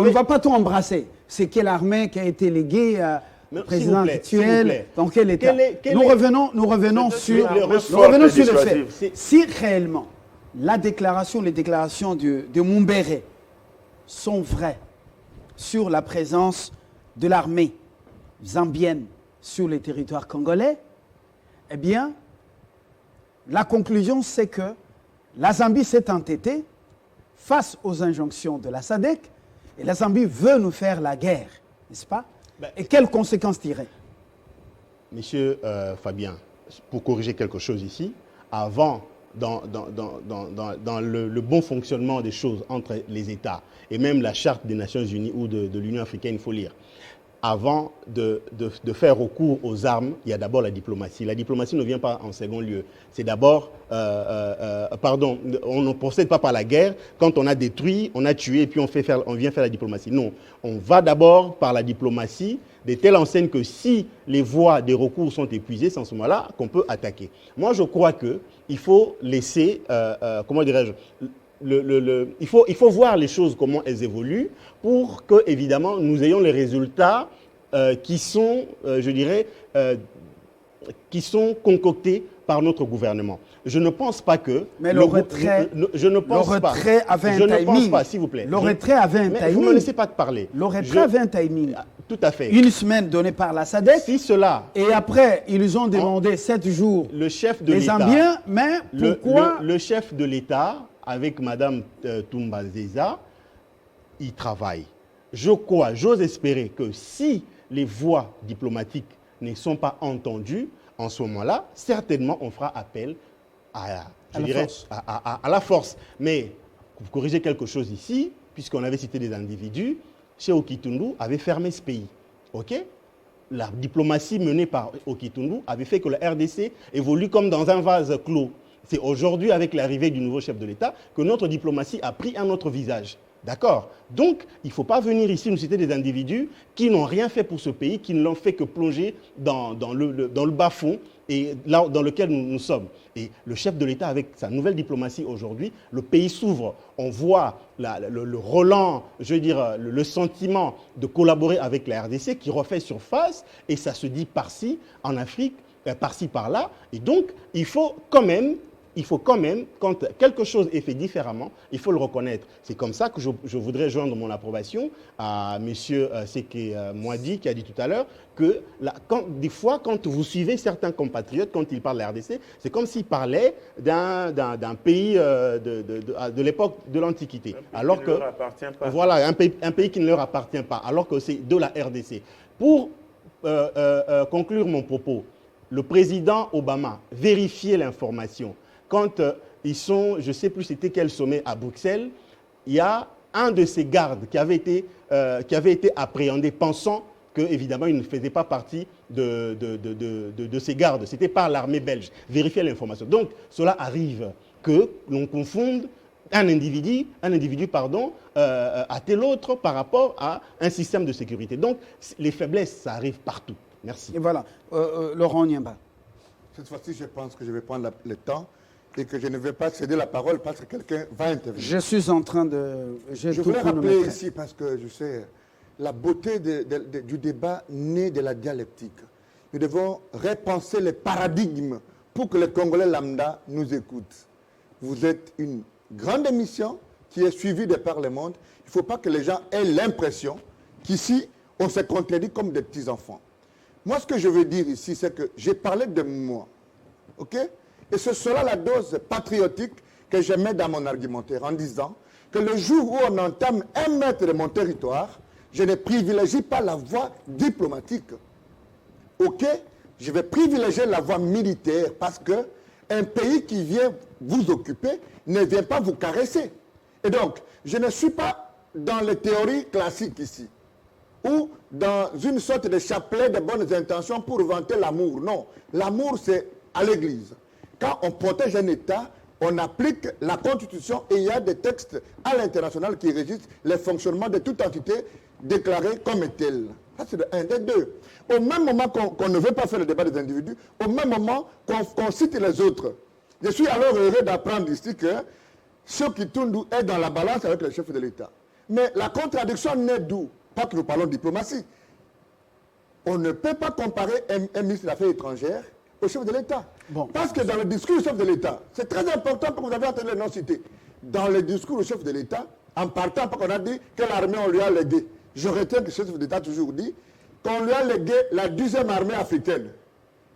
ne va pas tout embrasser. C'est quelle armée qui a été léguée au président actuel, dans quel état? Nous revenons sur le fait. Si réellement les déclarations de Mumbere sont vraies sur la présence de l'armée zambienne sur les territoires congolais, eh bien, la conclusion, c'est que la Zambie s'est entêtée face aux injonctions de la SADC et la Zambie veut nous faire la guerre, n'est-ce pas? Et quelles conséquences tirer? Monsieur Fabien, pour corriger quelque chose ici, avant, dans le bon fonctionnement des choses entre les États et même la Charte des Nations Unies ou de l'Union africaine, il faut lire. Avant de faire recours aux armes, il y a d'abord la diplomatie. La diplomatie ne vient pas en second lieu. C'est d'abord, on ne procède pas par la guerre. Quand on a détruit, on a tué et puis on vient faire la diplomatie. Non, on va d'abord par la diplomatie, de telle enseigne que si les voies des recours sont épuisées, c'est en ce moment-là qu'on peut attaquer. Moi, je crois qu'il faut laisser, comment dirais-je, il faut voir les choses, comment elles évoluent, pour que, évidemment, nous ayons les résultats qui sont, je dirais, qui sont concoctés par notre gouvernement. Je ne pense pas que... Mais le retrait avait un timing. Je ne pense pas, s'il vous plaît. Le retrait avait un timing. Mais vous ne me laissez pas de parler. Le retrait avait un timing. Tout à fait. Une semaine donnée par la SADC. Si cela... Et après, ils ont demandé 7 jours. Le chef de l'État... Les Zambiens, mais pourquoi... Le chef de l'État, avec Mme Toumbazeza, il travaille. J'ose espérer que si les voies diplomatiques ne sont pas entendues, en ce moment-là, certainement, on fera appel à la force. Mais, vous corrigez quelque chose ici, puisqu'on avait cité des individus, chez Okitundu avait fermé ce pays. OK? La diplomatie menée par Okitundu avait fait que la RDC évolue comme dans un vase clos. C'est aujourd'hui, avec l'arrivée du nouveau chef de l'État, que notre diplomatie a pris un autre visage. D'accord? Donc, il ne faut pas venir ici nous citer des individus qui n'ont rien fait pour ce pays, qui ne l'ont fait que plonger dans le bas-fond et là dans lequel nous sommes. Et le chef de l'État, avec sa nouvelle diplomatie aujourd'hui, le pays s'ouvre. On voit le relan, je veux dire, le sentiment de collaborer avec la RDC qui refait surface et ça se dit par-ci, en Afrique, par-ci, par-là. Et donc, il faut quand même, quand quelque chose est fait différemment, il faut le reconnaître. C'est comme ça que je voudrais joindre mon approbation à M. Seke Mwadi qui a dit tout à l'heure que des fois, quand vous suivez certains compatriotes, quand ils parlent de la RDC, c'est comme s'ils parlaient d'un pays de l'époque de l'Antiquité. Alors que, voilà, un pays qui ne leur appartient pas, alors que c'est de la RDC. Pour conclure mon propos, le président Obama vérifiait l'information. Quand ils sont, je ne sais plus c'était quel sommet à Bruxelles, il y a un de ces gardes qui avait été appréhendé, pensant que, évidemment, il ne faisait pas partie de ces gardes. C'était par l'armée belge. Vérifiez l'information. Donc, cela arrive que l'on confonde un individu à tel autre par rapport à un système de sécurité. Donc, les faiblesses, ça arrive partout. Merci. Et voilà. Laurent Niamba. Cette fois-ci, je pense que je vais prendre le temps et que je ne vais pas céder la parole parce que quelqu'un va intervenir. Je suis en train de... Je voulais rappeler ici, parce que je sais, la beauté du débat naît de la dialectique. Nous devons repenser les paradigmes pour que les Congolais lambda nous écoutent. Vous êtes une grande émission qui est suivie de par le monde. Il ne faut pas que les gens aient l'impression qu'ici, on se contredit comme des petits-enfants. Moi, ce que je veux dire ici, c'est que j'ai parlé de moi. OK? Et ce sera la dose patriotique que je mets dans mon argumentaire en disant que le jour où on entame 1 mètre de mon territoire, je ne privilégie pas la voie diplomatique. OK? Je vais privilégier la voie militaire parce qu'un pays qui vient vous occuper ne vient pas vous caresser. Et donc, je ne suis pas dans les théories classiques ici, ou dans une sorte de chapelet de bonnes intentions pour vanter l'amour. Non, l'amour, c'est à l'église. Quand on protège un État, on applique la Constitution et il y a des textes à l'international qui régissent le fonctionnement de toute entité déclarée comme telle. Ça, c'est un des deux. Au même moment qu'on ne veut pas faire le débat des individus, au même moment qu'on cite les autres. Je suis alors heureux d'apprendre ici que ce qui tourne est dans la balance avec le chef de l'État. Mais la contradiction naît d'où? Pas que nous parlons de diplomatie. On ne peut pas comparer un ministre des Affaires étrangères au chef de l'État. Bon. Parce que dans le discours du chef de l'État, c'est très important que vous avez entendu les noms cités. Dans le discours du chef de l'État, en partant, on a dit que l'armée, on lui a légué. Je retiens que le chef de l'État a toujours dit qu'on lui a légué la 10e armée africaine.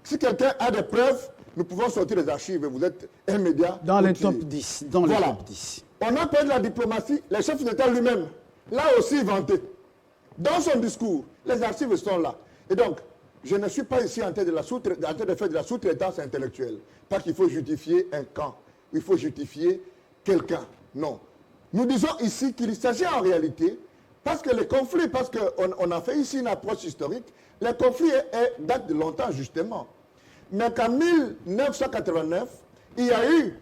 Si quelqu'un a des preuves, nous pouvons sortir les archives. Vous êtes un média. Dans les top 10. Dans les top 10. On a parlé de la diplomatie, le chef de l'État lui-même l'a aussi vanté. Dans son discours, les archives sont là. Et donc, je ne suis pas ici en train de faire de la sous-traitance intellectuelle. Pas qu'il faut justifier un camp, il faut justifier quelqu'un. Non. Nous disons ici qu'il s'agit en réalité, parce que les conflits, parce qu'on a fait ici une approche historique, les conflits datent de longtemps justement. Mais qu'en 1989, il y a eu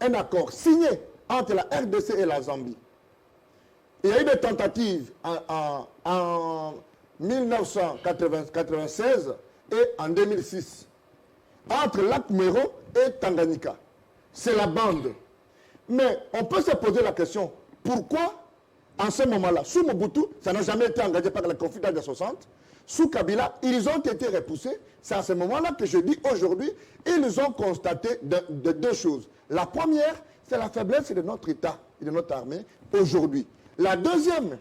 un accord signé entre la RDC et la Zambie. Il y a eu des tentatives en 1996 et en 2006 entre Lac Mero et Tanganyika. C'est la bande. Mais on peut se poser la question, pourquoi en ce moment-là, sous Mobutu, ça n'a jamais été engagé par le conflit des 60, sous Kabila, ils ont été repoussés. C'est à ce moment-là que je dis aujourd'hui, ils ont constaté de deux choses. La première, c'est la faiblesse de notre État et de notre armée aujourd'hui. La deuxième,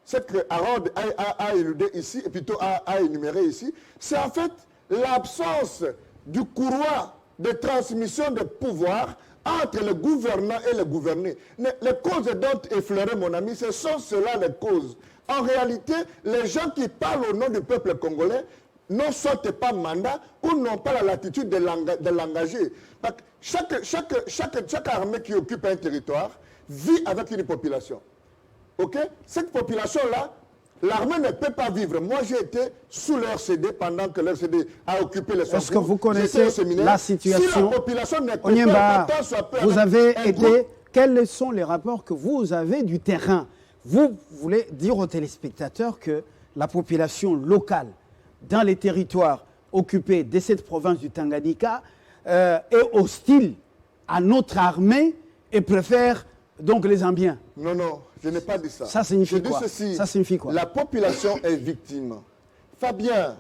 c'est que Harold a éludé ici, et plutôt a énuméré ici, c'est en fait l'absence du courroie de transmission de pouvoir entre le gouvernant et le gouverné. Les causes dont effleurait mon ami, ce sont cela les causes. En réalité, les gens qui parlent au nom du peuple congolais ne sortent pas mandat ou n'ont pas la latitude de l'engager. Chaque armée qui occupe un territoire vit avec une population. Ok? Cette population-là, l'armée ne peut pas vivre. Moi, j'ai été sous leur CD pendant que leur CD a occupé les centres. Est-ce que vous connaissez la situation? Si la population n'est pas, vous avez été... Quels sont les rapports que vous avez du terrain? Vous voulez dire aux téléspectateurs que la population locale dans les territoires occupés de cette province du Tanganyika est hostile à notre armée et préfère donc les Zambiens? Non, non, je n'ai pas dit ça. Ça signifie quoi? Ça signifie quoi? La population est victime. Fabien,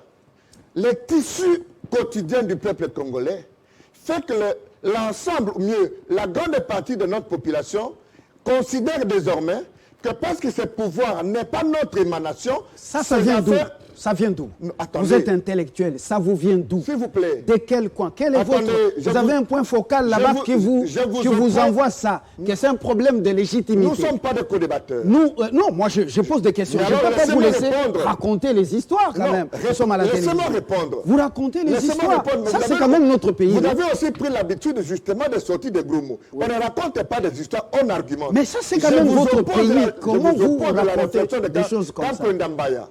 le tissu quotidien du peuple congolais fait que l'ensemble, ou mieux, la grande partie de notre population considère désormais que parce que ce pouvoir n'est pas notre émanation, ça vient d'où? Ça vient d'où? Attendez. Vous êtes intellectuel, ça vous vient d'où? S'il vous plaît. De quel coin? Quel est Attendez, votre... Vous avez un point focal là-bas qui vous envoie ça, que c'est un problème de légitimité. Nous ne sommes pas des co-débatteurs. Non, moi je pose des questions. Mais Je ne alors, peux pas vous laisser répondre. raconter les histoires quand Non, même. Nous sommes à la télévision. Laissez-moi répondre. Vous racontez les Laissez-moi histoires. répondre, mais Ça, vous c'est avez- quand même notre pays. Vous non? avez aussi pris l'habitude justement de sortir des gros mots. On ne raconte pas des histoires, on argumente. Mais ça, c'est quand Je même vous votre oppose pays. la- Comment je vous vous oppose la racontez réflexion de des choses comme ça? Campre Ndambaya.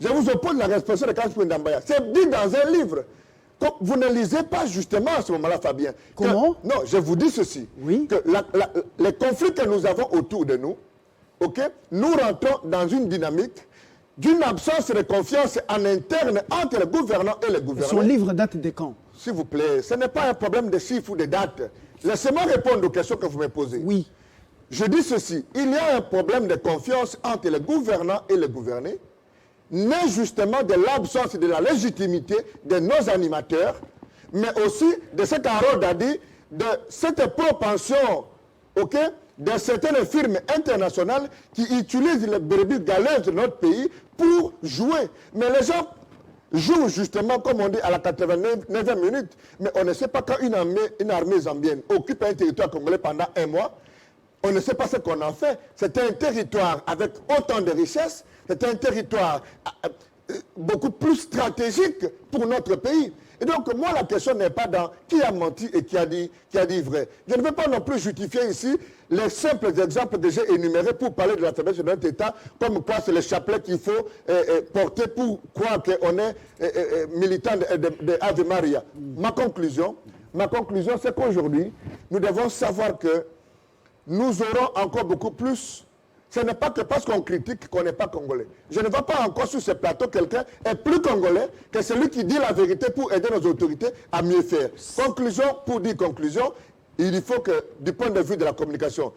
Je vous oppose la réflexion de Campre Ndambaya. C'est dit dans un livre. Donc, vous ne lisez pas justement à ce moment-là, Fabien. Comment? Non, je vous dis ceci. Oui. Que les conflits que nous avons autour de nous, ok, nous rentrons dans une dynamique d'une absence de confiance en interne entre les gouvernants et les Son gouvernés. livre date de quand? S'il vous plaît, ce n'est pas un problème de chiffres ou de dates. Laissez-moi répondre aux questions que vous me posez. Oui. Je dis ceci, il y a un problème de confiance entre les gouvernants et les gouvernés, né justement de l'absence de la légitimité de nos animateurs, mais aussi de ce qu'Harold a dit, de cette propension, ok, de certaines firmes internationales qui utilisent les brebis galeuses de notre pays pour jouer. Mais les gens jouent justement, comme on dit, à la 89e minute, mais on ne sait pas quand une armée zambienne occupe un territoire congolais pendant un mois, on ne sait pas ce qu'on en fait. C'est un territoire avec autant de richesses, c'est un territoire beaucoup plus stratégique pour notre pays. Et donc, moi, la question n'est pas dans qui a menti et qui a dit vrai. Je ne veux pas non plus justifier ici les simples exemples que j'ai énumérés pour parler de la faiblesse de notre État, comme quoi c'est le chapelet qu'il faut porter pour croire qu'on est militant de Ave Maria. Ma conclusion, c'est qu'aujourd'hui, nous devons savoir que nous aurons encore beaucoup plus. Ce n'est pas que parce qu'on critique qu'on n'est pas congolais. Je ne vois pas encore sur ce plateau quelqu'un est plus congolais que celui qui dit la vérité pour aider nos autorités à mieux faire. Conclusion, pour dire conclusion, il faut que, du point de vue de la communication,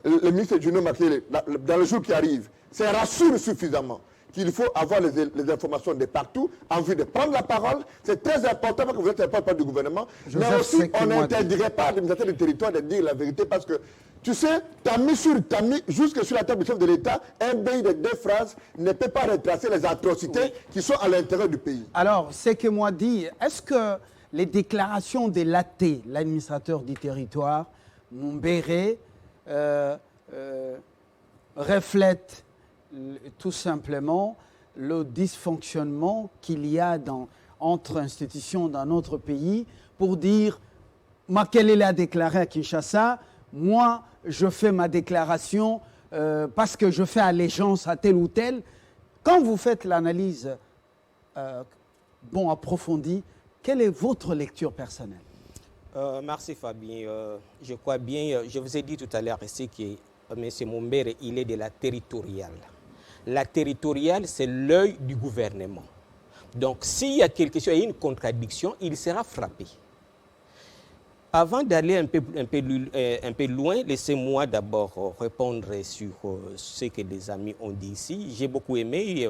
le ministre Juno Makele, dans le jour qui arrive, se rassure suffisamment qu'il faut avoir les informations de partout en vue de prendre la parole. C'est très important parce que vous êtes un porte-parole du gouvernement. Mais aussi, on n'interdirait pas à l'administrateur du territoire de dire la vérité parce que, tu sais, t'as mis jusque sur la table du chef de l'État, un pays de 2 phrases ne peut pas retracer les atrocités qui sont à l'intérieur du pays. Alors, c'est que moi dit, est-ce que les déclarations de l'AT, l'administrateur du territoire, Mumbere, reflètent tout simplement le dysfonctionnement qu'il y a entre institutions dans notre pays pour dire Makele a déclaré à Kinshasa, moi je fais ma déclaration parce que je fais allégeance à tel ou tel. Quand vous faites l'analyse approfondie, quelle est votre lecture personnelle? Merci Fabien. Je crois bien, je vous ai dit tout à l'heure ici que M. Mumbere, il est de la territoriale. La territoriale, c'est l'œil du gouvernement. Donc, s'il y a quelque chose, il y a une contradiction, il sera frappé. Avant d'aller un peu loin, laissez-moi d'abord répondre sur ce que les amis ont dit ici. J'ai beaucoup aimé,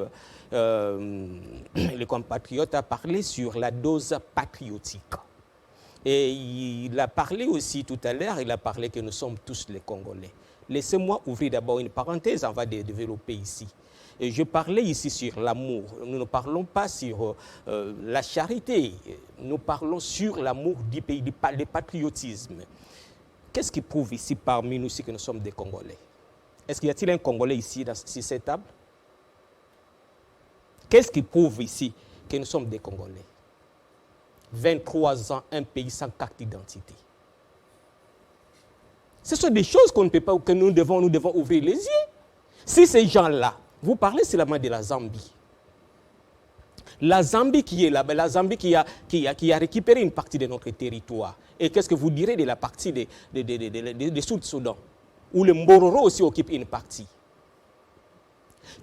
le compatriote a parlé sur la dose patriotique. Et il a parlé aussi tout à l'heure, il a parlé que nous sommes tous les Congolais. Laissez-moi ouvrir d'abord une parenthèse, on va développer ici. Et je parlais ici sur l'amour. Nous ne parlons pas sur la charité. Nous parlons sur l'amour du pays, le patriotisme. Qu'est-ce qui prouve ici parmi nous que nous sommes des Congolais? Est-ce qu'il y a-t-il un Congolais ici, sur cette table? Qu'est-ce qui prouve ici que nous sommes des Congolais? 23 ans, un pays sans carte d'identité. Ce sont des choses qu'on ne peut pas, que nous devons ouvrir les yeux. Si ces gens-là, vous parlez seulement de la Zambie. La Zambie qui est là-bas, la Zambie qui a récupéré une partie de notre territoire. Et qu'est-ce que vous direz de la partie des Sud-Soudan, où le Mbororo aussi occupe une partie?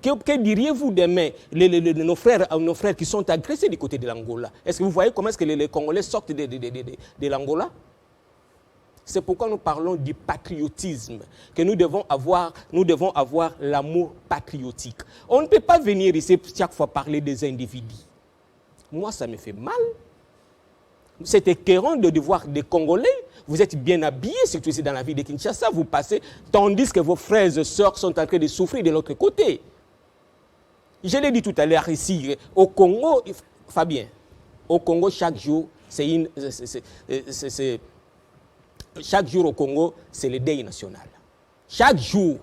Que diriez-vous demain, nos frères qui sont agressés du côté de l'Angola? Est-ce que vous voyez comment est-ce que les Congolais sortent de l'Angola? C'est pourquoi nous parlons du patriotisme, que nous devons avoir l'amour patriotique. On ne peut pas venir ici chaque fois parler des individus. Moi, ça me fait mal. C'est écœurant de voir des Congolais, vous êtes bien habillés, surtout ici dans la ville de Kinshasa, vous passez, tandis que vos frères et sœurs sont en train de souffrir de l'autre côté. Je l'ai dit tout à l'heure ici, au Congo, Fabien, au Congo, chaque jour, chaque jour au Congo, c'est le deuil national. Chaque jour,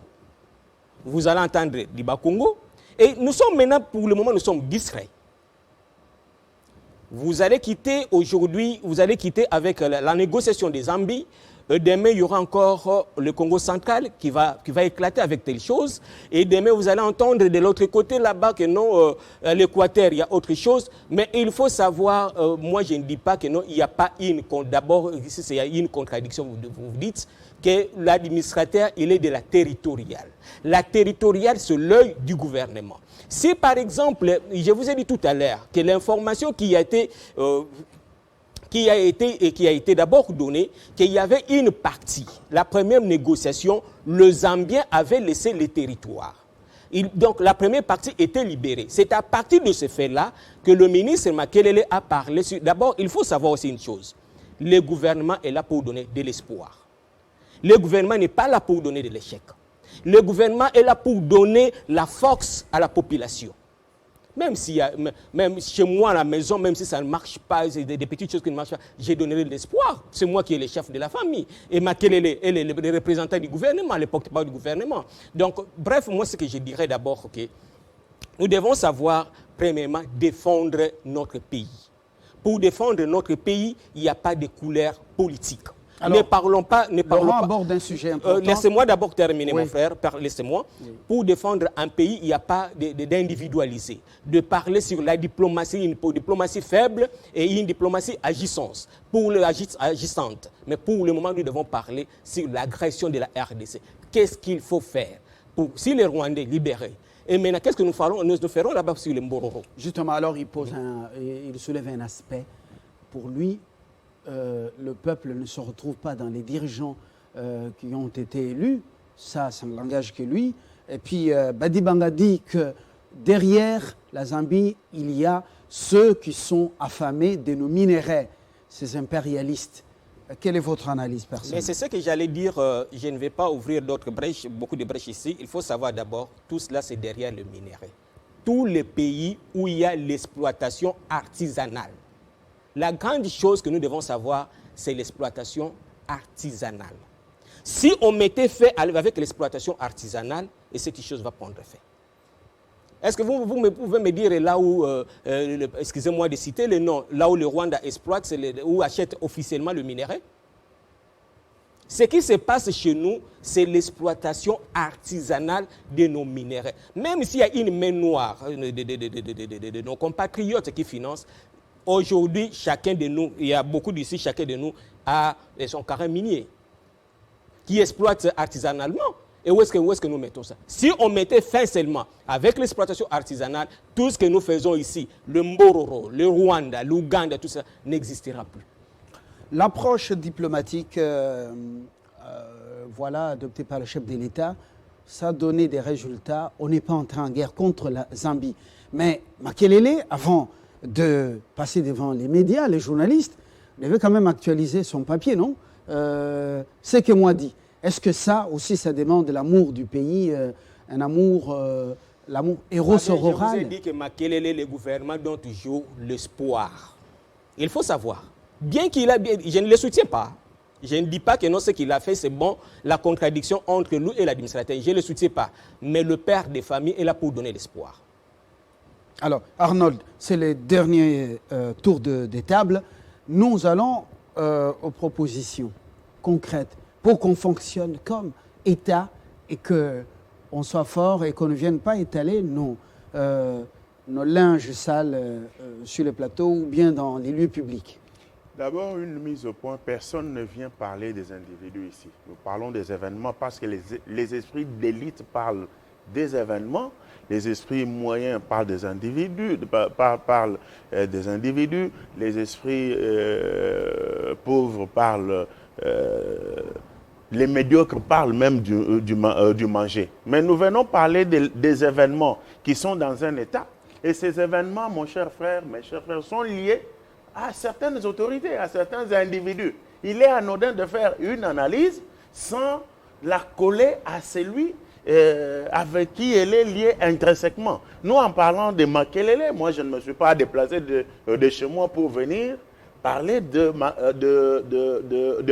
vous allez entendre Diba Congo. Et nous sommes maintenant, pour le moment, nous sommes discrets. Vous allez quitter aujourd'hui, vous allez quitter avec la négociation des Zambie. Demain, il y aura encore le Congo central qui va éclater avec telle chose. Et demain, vous allez entendre de l'autre côté là-bas que non, l'Équateur, il y a autre chose. Mais il faut savoir, moi je ne dis pas que non, il n'y a pas d'abord, ici, il y a une contradiction, vous dites que l'administrateur, il est de la territoriale. La territoriale, c'est l'œil du gouvernement. Si par exemple, je vous ai dit tout à l'heure que l'information qui a été d'abord donnée, qu'il y avait une partie, la première négociation, le Zambien avait laissé les territoires. Donc la première partie était libérée. C'est à partir de ce fait-là que le ministre Makelele a parlé. D'abord, il faut savoir aussi une chose. Le gouvernement est là pour donner de l'espoir. Le gouvernement n'est pas là pour donner de l'échec. Le gouvernement est là pour donner la force à la population. Même chez moi à la maison, même si ça ne marche pas, c'est des petites choses qui ne marchent pas, j'ai donné de l'espoir. C'est moi qui est le chef de la famille. Et Makelele est le représentant du gouvernement, le porte-parole du gouvernement. Donc, bref, moi, ce que je dirais d'abord, que nous devons savoir, premièrement, défendre notre pays. Pour défendre notre pays, il n'y a pas de couleur politique. Alors, ne parlons pas. Laurent aborde un sujet important. Laissez-moi d'abord terminer, oui. mon frère. Laissez-moi. Oui. Pour défendre un pays, il n'y a pas d'individualiser. De parler sur la diplomatie, une diplomatie faible et une diplomatie agissante. Agissante. Mais pour le moment, nous devons parler sur l'agression de la RDC. Qu'est-ce qu'il faut faire si les Rwandais libérés? Et maintenant, qu'est-ce que nous ferons? Nous ferons là-bas sur les Mbororo. Justement, alors il soulève un aspect. Pour lui, le peuple ne se retrouve pas dans les dirigeants qui ont été élus. Ça ne l'engage que lui. Et puis, Badibanga dit que derrière la Zambie, il y a ceux qui sont affamés de nos minéraux, ces impérialistes. Quelle est votre analyse personnelle? Mais c'est ce que j'allais dire. Je ne vais pas ouvrir d'autres brèches, beaucoup de brèches ici. Il faut savoir d'abord, tout cela, c'est derrière le minerai. Tous les pays où il y a l'exploitation artisanale. La grande chose que nous devons savoir, c'est l'exploitation artisanale. Si on mettait fait avec l'exploitation artisanale, et cette chose va prendre fait. Est-ce que vous pouvez me dire là où, excusez-moi de citer le nom, là où le Rwanda exploite, où achète officiellement le minerai? Ce qui se passe chez nous, c'est l'exploitation artisanale de nos minéraux. Même s'il y a une main noire de nos compatriotes qui financent, aujourd'hui, chacun de nous, il y a beaucoup d'ici, chacun de nous a son carré minier qui exploite artisanalement. Et où est-ce que nous mettons ça? Si on mettait fin seulement avec l'exploitation artisanale, tout ce que nous faisons ici, le Mbororo, le Rwanda, l'Ouganda, tout ça, n'existera plus. L'approche diplomatique adoptée par le chef de l'État, ça a donné des résultats. On n'est pas entré en guerre contre la Zambie. Mais Makelele, avant de passer devant les médias, les journalistes, devait quand même actualiser son papier, non? C'est que moi dit. Est-ce que ça aussi, ça demande de l'amour du pays, un amour, l'amour héros-sororal? Je vous ai dit que Makelele, le gouvernement donne toujours l'espoir. Il faut savoir. Bien qu'il a bien, je ne le soutiens pas. Je ne dis pas que non, ce qu'il a fait, c'est bon. La contradiction entre nous et l'administrateur, je ne le soutiens pas. Mais le père des familles est là pour donner l'espoir. Alors, Arnold, c'est le dernier tour des tables. Nous allons aux propositions concrètes pour qu'on fonctionne comme État et qu'on soit fort et qu'on ne vienne pas étaler nos linges sales sur les plateaux ou bien dans les lieux publics. D'abord, une mise au point. Personne ne vient parler des individus ici. Nous parlons des événements parce que les esprits d'élite parlent des événements. Les esprits moyens parlent des individus, parlent des individus. Les esprits pauvres parlent... les médiocres parlent même du manger. Mais nous venons parler des événements qui sont dans un État. Et ces événements, mon cher frère, mes chers frères, sont liés à certaines autorités, à certains individus. Il est anodin de faire une analyse sans la coller à celui avec qui elle est liée intrinsèquement. Nous, en parlant de Makelele, moi, je ne me suis pas déplacé de chez moi pour venir parler de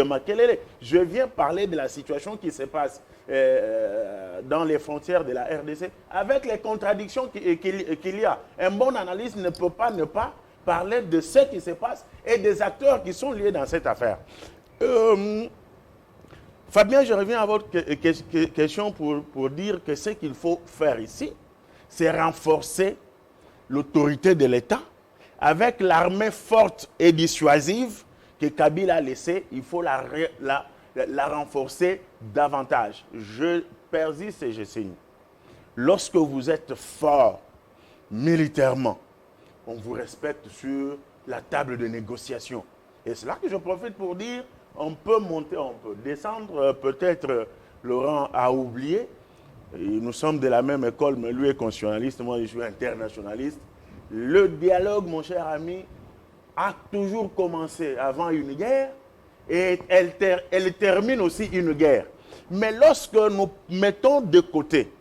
Makelele. Je viens parler de la situation qui se passe dans les frontières de la RDC, avec les contradictions qu'il y a. Un bon analyste ne peut pas ne pas parler de ce qui se passe et des acteurs qui sont liés dans cette affaire. Fabien, je reviens à votre question pour dire que ce qu'il faut faire ici, c'est renforcer l'autorité de l'État avec l'armée forte et dissuasive que Kabila a laissée. Il faut la renforcer davantage. Je persiste et je signe. Lorsque vous êtes fort militairement, on vous respecte sur la table de négociation. Et c'est là que je profite pour dire, on peut monter, on peut descendre. Peut-être Laurent a oublié. Et nous sommes de la même école, mais lui est constitutionnaliste, moi je suis internationaliste. Le dialogue, mon cher ami, a toujours commencé avant une guerre et elle termine aussi une guerre. Mais lorsque nous mettons de côté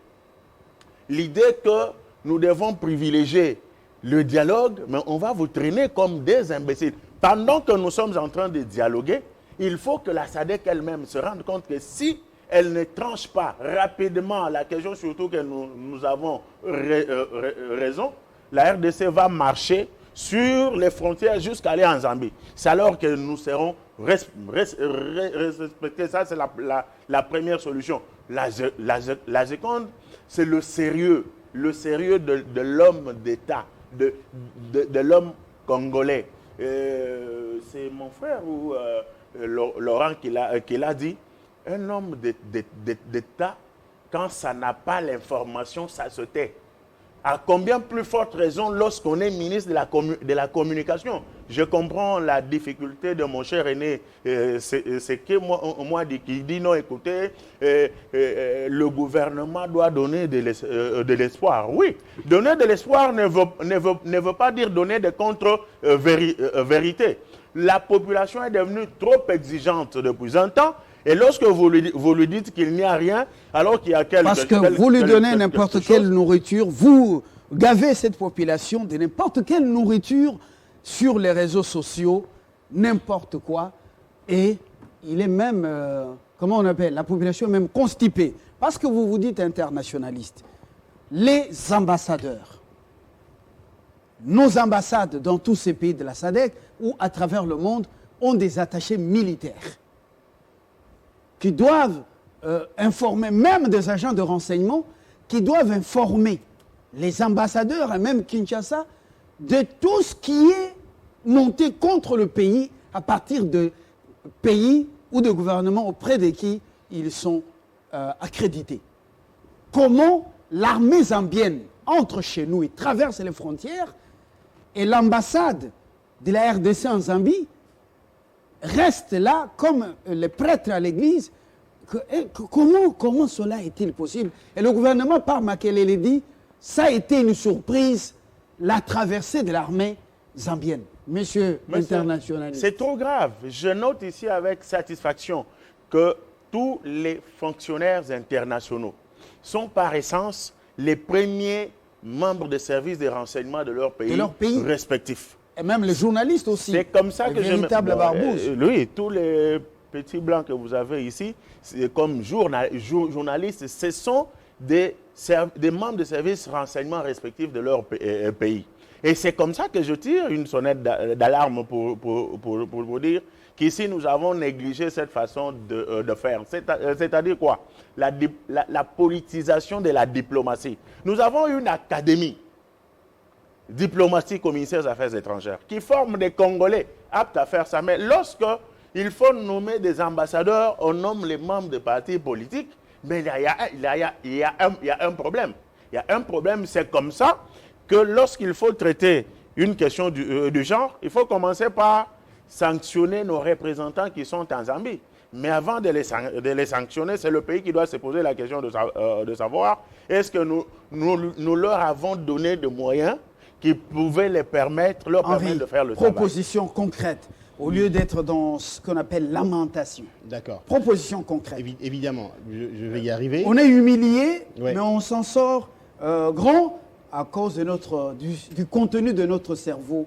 l'idée que nous devons privilégier le dialogue, mais on va vous traîner comme des imbéciles. Pendant que nous sommes en train de dialoguer, il faut que la SADC elle-même se rende compte que si elle ne tranche pas rapidement la question, surtout que nous avons raison, la RDC va marcher sur les frontières jusqu'à aller en Zambie. C'est alors que nous serons respectés. Ça, c'est la première solution. La seconde, c'est le sérieux de l'homme d'État, de l'homme congolais. C'est mon frère ou Laurent qui l'a dit. Un homme d'État, quand ça n'a pas l'information, ça se tait. À combien plus forte raison lorsqu'on est ministre de la communication? Je comprends la difficulté de mon cher aîné. C'est que moi qui dit non, écoutez, le gouvernement doit donner de l'espoir. Oui, donner de l'espoir ne veut pas dire donner des contre-vérités. La population est devenue trop exigeante depuis un temps. Et lorsque vous lui dites qu'il n'y a rien, alors qu'il y a Parce que vous lui donnez n'importe quelle nourriture, vous gavez cette population de n'importe quelle nourriture sur les réseaux sociaux, n'importe quoi. Et il est même, comment on appelle, la population est même constipée. Parce que vous vous dites internationaliste. Les ambassadeurs, nos ambassades dans tous ces pays de la SADC ou à travers le monde ont des attachés militaires qui doivent informer, même des agents de renseignement, qui doivent informer les ambassadeurs et même Kinshasa de tout ce qui est monté contre le pays à partir de pays ou de gouvernements auprès de qui ils sont accrédités. Comment l'armée zambienne entre chez nous et traverse les frontières et l'ambassade de la RDC en Zambie reste là comme les prêtres à l'église. Comment cela est-il possible? Et le gouvernement, par Makelele, dit, ça a été une surprise, la traversée de l'armée zambienne. Monsieur internationaliste. C'est trop grave. Je note ici avec satisfaction que tous les fonctionnaires internationaux sont par essence les premiers membres des services de renseignement de leur pays respectifs. Et même les journalistes aussi. C'est comme ça que véritable barbouze. Oui, tous les petits blancs que vous avez ici, comme journalistes, ce sont des membres de services de renseignement respectifs de leur pays. Et c'est comme ça que je tire une sonnette d'alarme pour vous dire qu'ici, nous avons négligé cette façon de faire. C'est-à-dire quoi? La politisation de la diplomatie. Nous avons une académie diplomatique au ministère des Affaires étrangères qui forme des Congolais aptes à faire ça. Mais lorsque il faut nommer des ambassadeurs, on nomme les membres des partis politiques, mais il y a un problème. Il y a un problème, c'est comme ça que lorsqu'il faut traiter une question du genre, il faut commencer par sanctionner nos représentants qui sont en Zambie. Mais avant de les sanctionner, c'est le pays qui doit se poser la question de savoir est-ce que nous leur avons donné des moyens qui pouvaient leur permettre de faire le travail. Proposition concrète. au lieu d'être dans ce qu'on appelle lamentation. D'accord. Proposition concrète. Évidemment, je vais y arriver. On est humilié, Ouais. mais on s'en sort grand à cause de du contenu de notre cerveau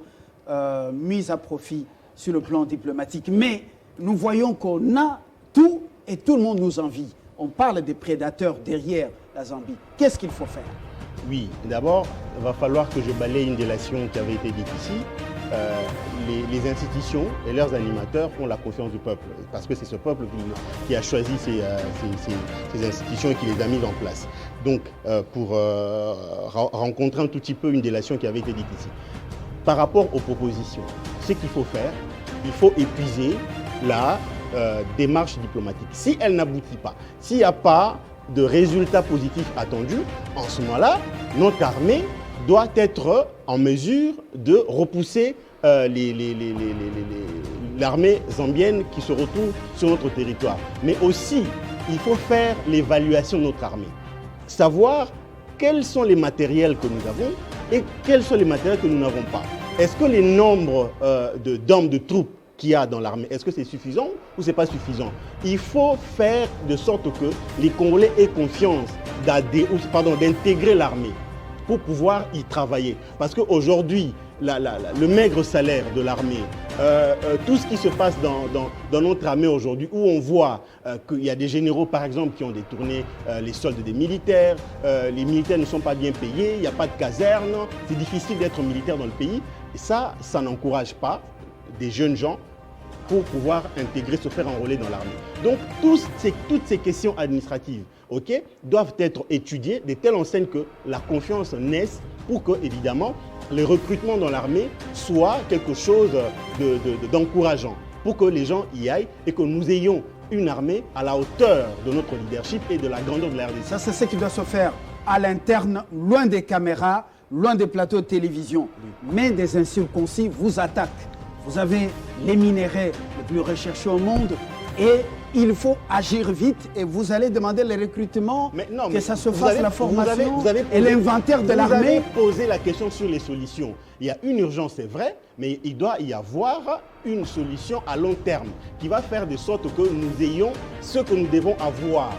mis à profit sur le plan diplomatique. Mais nous voyons qu'on a tout et tout le monde nous envie. On parle des prédateurs derrière la Zambie. Qu'est-ce qu'il faut faire? Oui, d'abord, il va falloir que je balaye une délation qui avait été dite ici. Les institutions et leurs animateurs ont la confiance du peuple, parce que c'est ce peuple qui a choisi ces institutions et qui les a mises en place. Donc, pour rencontrer un tout petit peu une délation qui avait été dite ici. Par rapport aux propositions, ce qu'il faut faire, il faut épuiser la démarche diplomatique. Si elle n'aboutit pas, s'il n'y a pas de résultats positifs attendus, en ce moment-là, notre armée doit être en mesure de repousser l'armée zambienne qui se retrouve sur notre territoire. Mais aussi, il faut faire l'évaluation de notre armée. Savoir quels sont les matériels que nous avons et quels sont les matériels que nous n'avons pas. Est-ce que les nombres d'hommes, de troupes qu'il y a dans l'armée, est-ce que c'est suffisant ou c'est pas suffisant? Il faut faire de sorte que les Congolais aient confiance d'intégrer l'armée pour pouvoir y travailler. Parce qu'aujourd'hui, le maigre salaire de l'armée, tout ce qui se passe dans notre armée aujourd'hui, où on voit qu'il y a des généraux, par exemple, qui ont détourné les soldes des militaires, les militaires ne sont pas bien payés, il n'y a pas de caserne, c'est difficile d'être militaire dans le pays. Et ça n'encourage pas des jeunes gens pour pouvoir intégrer, se faire enrôler dans l'armée. Donc, toutes ces questions administratives, doivent être étudiées de telle enseigne que la confiance naisse pour que, évidemment, le recrutement dans l'armée soit quelque chose d'encourageant, pour que les gens y aillent et que nous ayons une armée à la hauteur de notre leadership et de la grandeur de la RDC. Ça, c'est ce qui doit se faire à l'interne, loin des caméras, loin des plateaux de télévision. Mais des incirconcis vous attaquent. Vous avez les minéraux les plus recherchés au monde et il faut agir vite et vous allez demander le recrutement, que ça se fasse la formation et l'inventaire de l'armée. Vous avez posé la question sur les solutions. Il y a une urgence, c'est vrai, mais il doit y avoir une solution à long terme qui va faire de sorte que nous ayons ce que nous devons avoir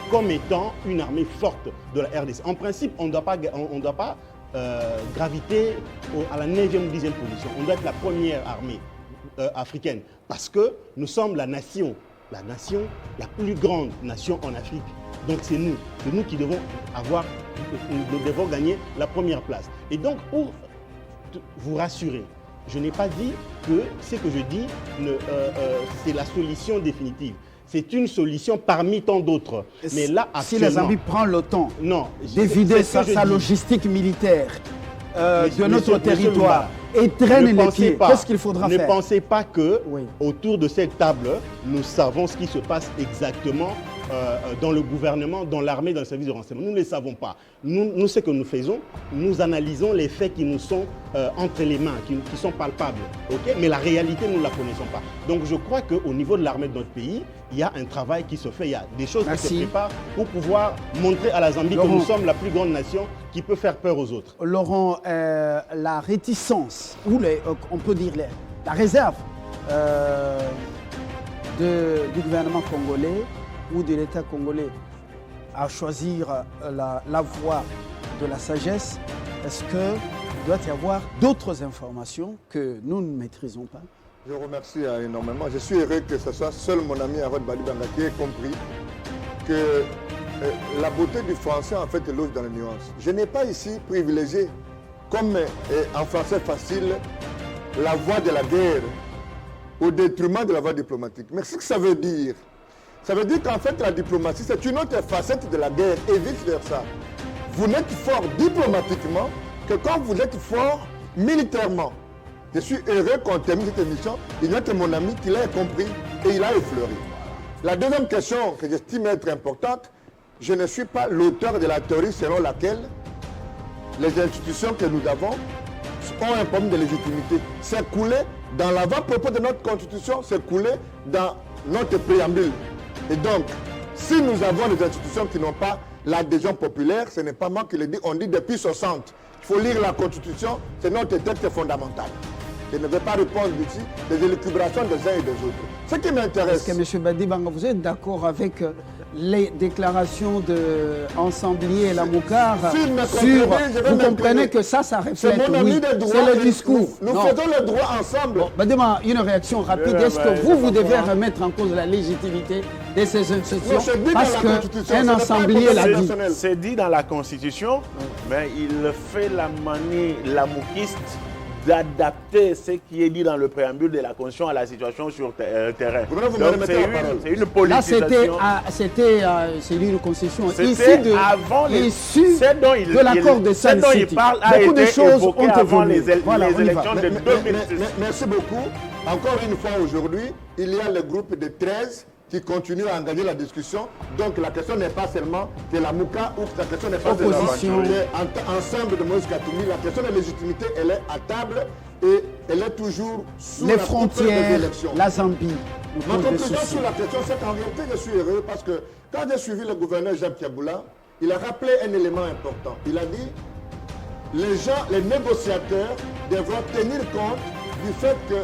comme étant une armée forte de la RDC. En principe, on ne doit pas graviter à la 9e ou 10e position. On doit être la première armée africaine parce que nous sommes la nation, la plus grande nation en Afrique. Donc c'est nous qui devons gagner la première place. Et donc pour vous rassurer, je n'ai pas dit que ce que je dis, c'est la solution définitive. C'est une solution parmi tant d'autres. Mais là, si la Zambie prend le temps d'évider sa logistique militaire de notre territoire et traîne les pieds, qu'est-ce qu'il faudra faire? Ne pensez pas que autour de cette table, nous savons ce qui se passe exactement dans le gouvernement, dans l'armée, dans le service de renseignement. Nous ne le savons pas. Nous, ce que nous faisons, nous analysons les faits qui nous sont entre les mains, qui sont palpables. Mais la réalité, nous ne la connaissons pas. Donc je crois qu'au niveau de l'armée de notre pays, il y a un travail qui se fait, il y a des choses qui se préparent pour pouvoir montrer à la Zambie que nous sommes la plus grande nation qui peut faire peur aux autres. Laurent, la réticence, ou on peut dire la réserve du gouvernement congolais ou de l'État congolais à choisir la voie de la sagesse, est-ce qu'il doit y avoir d'autres informations que nous ne maîtrisons pas? Je remercie énormément. Je suis heureux que ce soit seul mon ami Harold Balibanga qui ait compris que la beauté du français en fait est loge dans les nuances. Je n'ai pas ici privilégié, comme en français facile, la voie de la guerre au détriment de la voie diplomatique. Mais ce que ça veut dire, qu'en fait la diplomatie c'est une autre facette de la guerre et vice versa. Vous n'êtes fort diplomatiquement que quand vous êtes fort militairement. Je suis heureux qu'on termine cette émission. Il y a que mon ami qui l'a compris et il a effleuré. La deuxième question que j'estime être importante, je ne suis pas l'auteur de la théorie selon laquelle les institutions que nous avons ont un problème de légitimité. C'est coulé dans l'avant-propos de notre constitution, c'est coulé dans notre préambule. Et donc, si nous avons des institutions qui n'ont pas l'adhésion populaire, ce n'est pas moi qui le dis, on dit depuis 60. Il faut lire la constitution, c'est notre texte fondamental. Je ne vais pas répondre ici des élucubrations des uns et des autres. Ce qui m'intéresse... Est-ce que M. Badibanga, vous êtes d'accord avec les déclarations de Ensemblier Lamoucar sur... Vous comprenez que ça reflète, c'est mon ami des droits. C'est le discours. Nous faisons le droit ensemble. Bon, Badibanga, une réaction rapide. Est-ce que vous devez remettre en cause la légitimité de ces institutions? Parce qu'un Ensemblier l'a dit. C'est dit dans la Constitution, mais il fait la manie lamoukiste d'adapter ce qui est dit dans le préambule de la Constitution à la situation sur terrain. C'est une politisation. Là, c'est une concession issue de l'accord de Sun City. Il parle a beaucoup été de choses ont avant évolué. les élections de 2006. Merci beaucoup. Encore une fois aujourd'hui, il y a le groupe de 13 qui continue à engager la discussion. Donc la question n'est pas seulement de la Mouka ou la question n'est pas de l'ensemble de Moïse Katumbi. La question de légitimité, elle est à table et elle est toujours sous les la frontières, des élections. la Zambie. Ma conclusion sur la question, c'est qu'en réalité, je suis heureux parce que quand j'ai suivi le gouverneur Jean Piaboula, il a rappelé un élément important. Il a dit les négociateurs devront tenir compte du fait que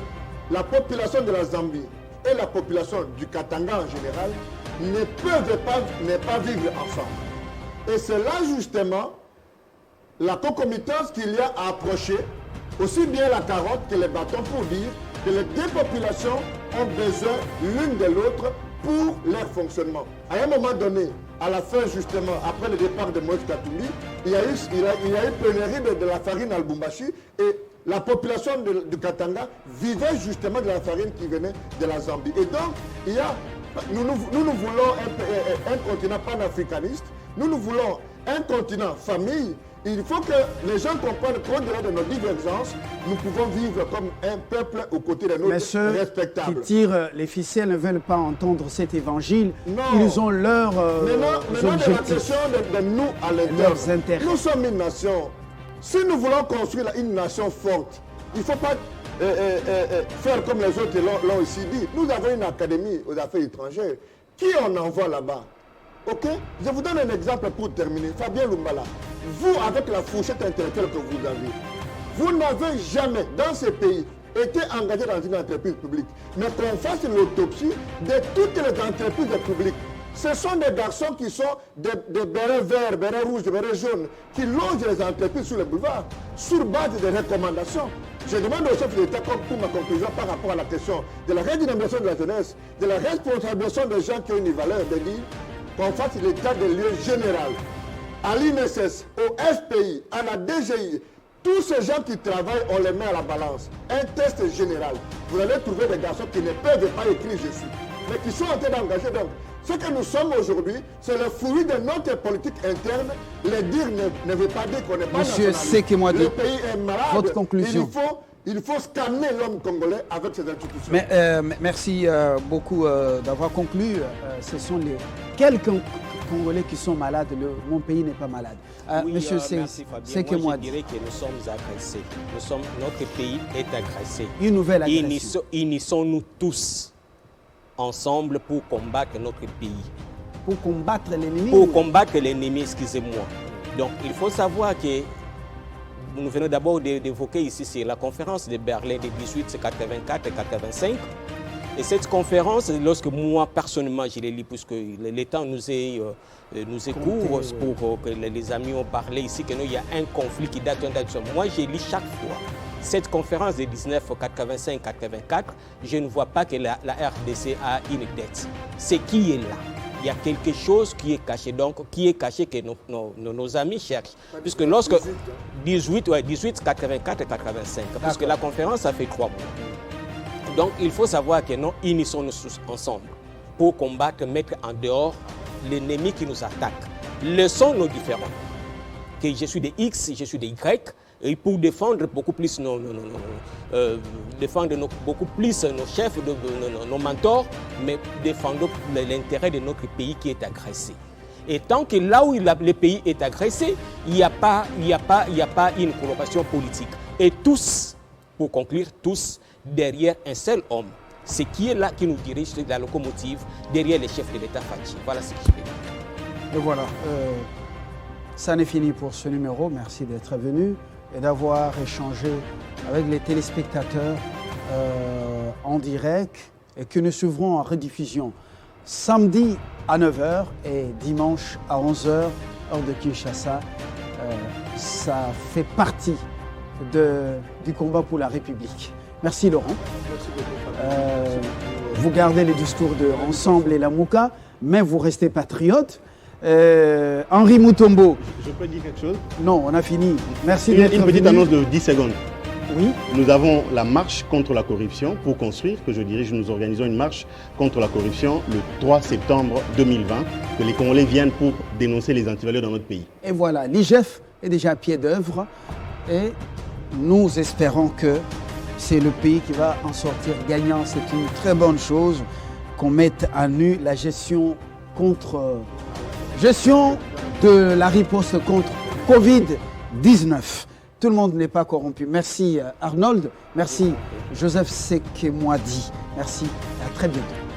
la population de la Zambie et la population du Katanga en général ne peuvent pas vivre ensemble. Et c'est là justement la concomitance qu'il y a à approcher, aussi bien la carotte que les bâtons, pour dire que les deux populations ont besoin l'une de l'autre pour leur fonctionnement. À un moment donné, à la fin justement, après le départ de Moïse Katumbi, il y a eu pénurie de la farine à Lubumbashi et la population du Katanga vivait justement de la farine qui venait de la Zambie. Et donc, nous voulons un continent panafricaniste, nous voulons un continent famille. Il faut que les gens comprennent qu'au-delà de nos divergences, nous pouvons vivre comme un peuple aux côtés de nos respectables. Ceux qui tirent les ficelles ne veulent pas entendre cet évangile. Non. Ils ont leurs objectifs. La question de nous à l'intérieur. Nous sommes une nation. Si nous voulons construire une nation forte, il ne faut pas faire comme les autres l'ont ici dit. Nous avons une académie aux affaires étrangères. Qui on envoie là-bas? Ok? Je vous donne un exemple pour terminer. Fabien Lumbala, vous, avec la fourchette intellectuelle que vous avez, vous n'avez jamais, dans ce pays, été engagé dans une entreprise publique. Mais qu'on fasse l'autopsie de toutes les entreprises publiques. Ce sont des garçons qui sont des bérets verts, bérets rouges, bérets jaunes, qui logent les entreprises sur le boulevard, sur base des recommandations. Je demande au chef de l'État, comme pour ma conclusion par rapport à la question de la redynamisation de la jeunesse, de la responsabilisation des gens qui ont une valeur, de dire qu'on fasse l'état des lieux général. À l'INSS, au FPI, à la DGI, tous ces gens qui travaillent, on les met à la balance. Un test général. Vous allez trouver des garçons qui ne peuvent pas écrire « je suis », mais qui sont en train d'engager. Donc, ce que nous sommes aujourd'hui, c'est le fruit de notre politique interne. Le dire ne veut pas dire qu'on n'est pas nationaliste. Monsieur Sekemwadi, le pays est malade. Votre conclusion. Il faut scanner l'homme congolais avec ses institutions. Mais, merci beaucoup d'avoir conclu. Ce sont les quelques Congolais qui sont malades. Mon pays n'est pas malade. Oui, Monsieur Sekemwadi, je dirais que nous sommes agressés. Notre pays est agressé. Une nouvelle agression. Unissons-nous tous ensemble pour combattre notre pays. Pour combattre l'ennemi? Pour combattre l'ennemi, excusez-moi. Donc, il faut savoir que nous venons d'abord d'évoquer ici, c'est la conférence de Berlin de 1884 et 85. Et cette conférence, lorsque moi, personnellement, je l'ai lu, puisque le temps nous est court, pour que les amis ont parlé ici, qu'il y a un conflit qui date d'un. Moi, j'ai lu chaque fois cette conférence de 1985-84, je ne vois pas que la RDC a une dette. C'est qui est là. Il y a quelque chose qui est caché, donc qui est caché que nos amis cherchent. Puisque lorsque 18, 84 et 85, puisque la conférence a fait 3 mois. Donc il faut savoir que nous unissons-nous ensemble pour combattre, mettre en dehors l'ennemi qui nous attaque. Laissons nos différends. Que je suis des X, je suis des Y, et pour défendre beaucoup plus beaucoup plus nos chefs, nos mentors, mais défendre l'intérêt de notre pays qui est agressé. Et tant que là où le pays est agressé, il n'y a pas une collaboration politique. Et tous, pour conclure, tous derrière un seul homme, ce qui est là qui nous dirige, c'est la locomotive derrière les chefs de l'État Fachi. Voilà ce que je peux dire. Et voilà, ça n'est fini pour ce numéro. Merci d'être venu. et d'avoir échangé avec les téléspectateurs en direct et que nous suivrons en rediffusion samedi à 9h et dimanche à 11h, heure de Kinshasa. Ça fait partie du combat pour la République. Merci Laurent. Merci beaucoup. Vous gardez les discours de Ensemble et la Mouka, mais vous restez patriote. Henri Mutombo. Je peux dire quelque chose? Non, on a fini. Merci d'être venu. Une petite annonce de 10 secondes. Oui. Nous avons la marche contre la corruption pour construire, que je dirige. Nous organisons une marche contre la corruption le 3 septembre 2020, que les Congolais viennent pour dénoncer les antivaleurs dans notre pays. Et voilà, l'IGF est déjà à pied d'œuvre et nous espérons que c'est le pays qui va en sortir gagnant. C'est une très bonne chose qu'on mette à nu la gestion de la riposte contre Covid-19. Tout le monde n'est pas corrompu. Merci Arnold, merci Joseph Sekemwadi, merci, à très bientôt.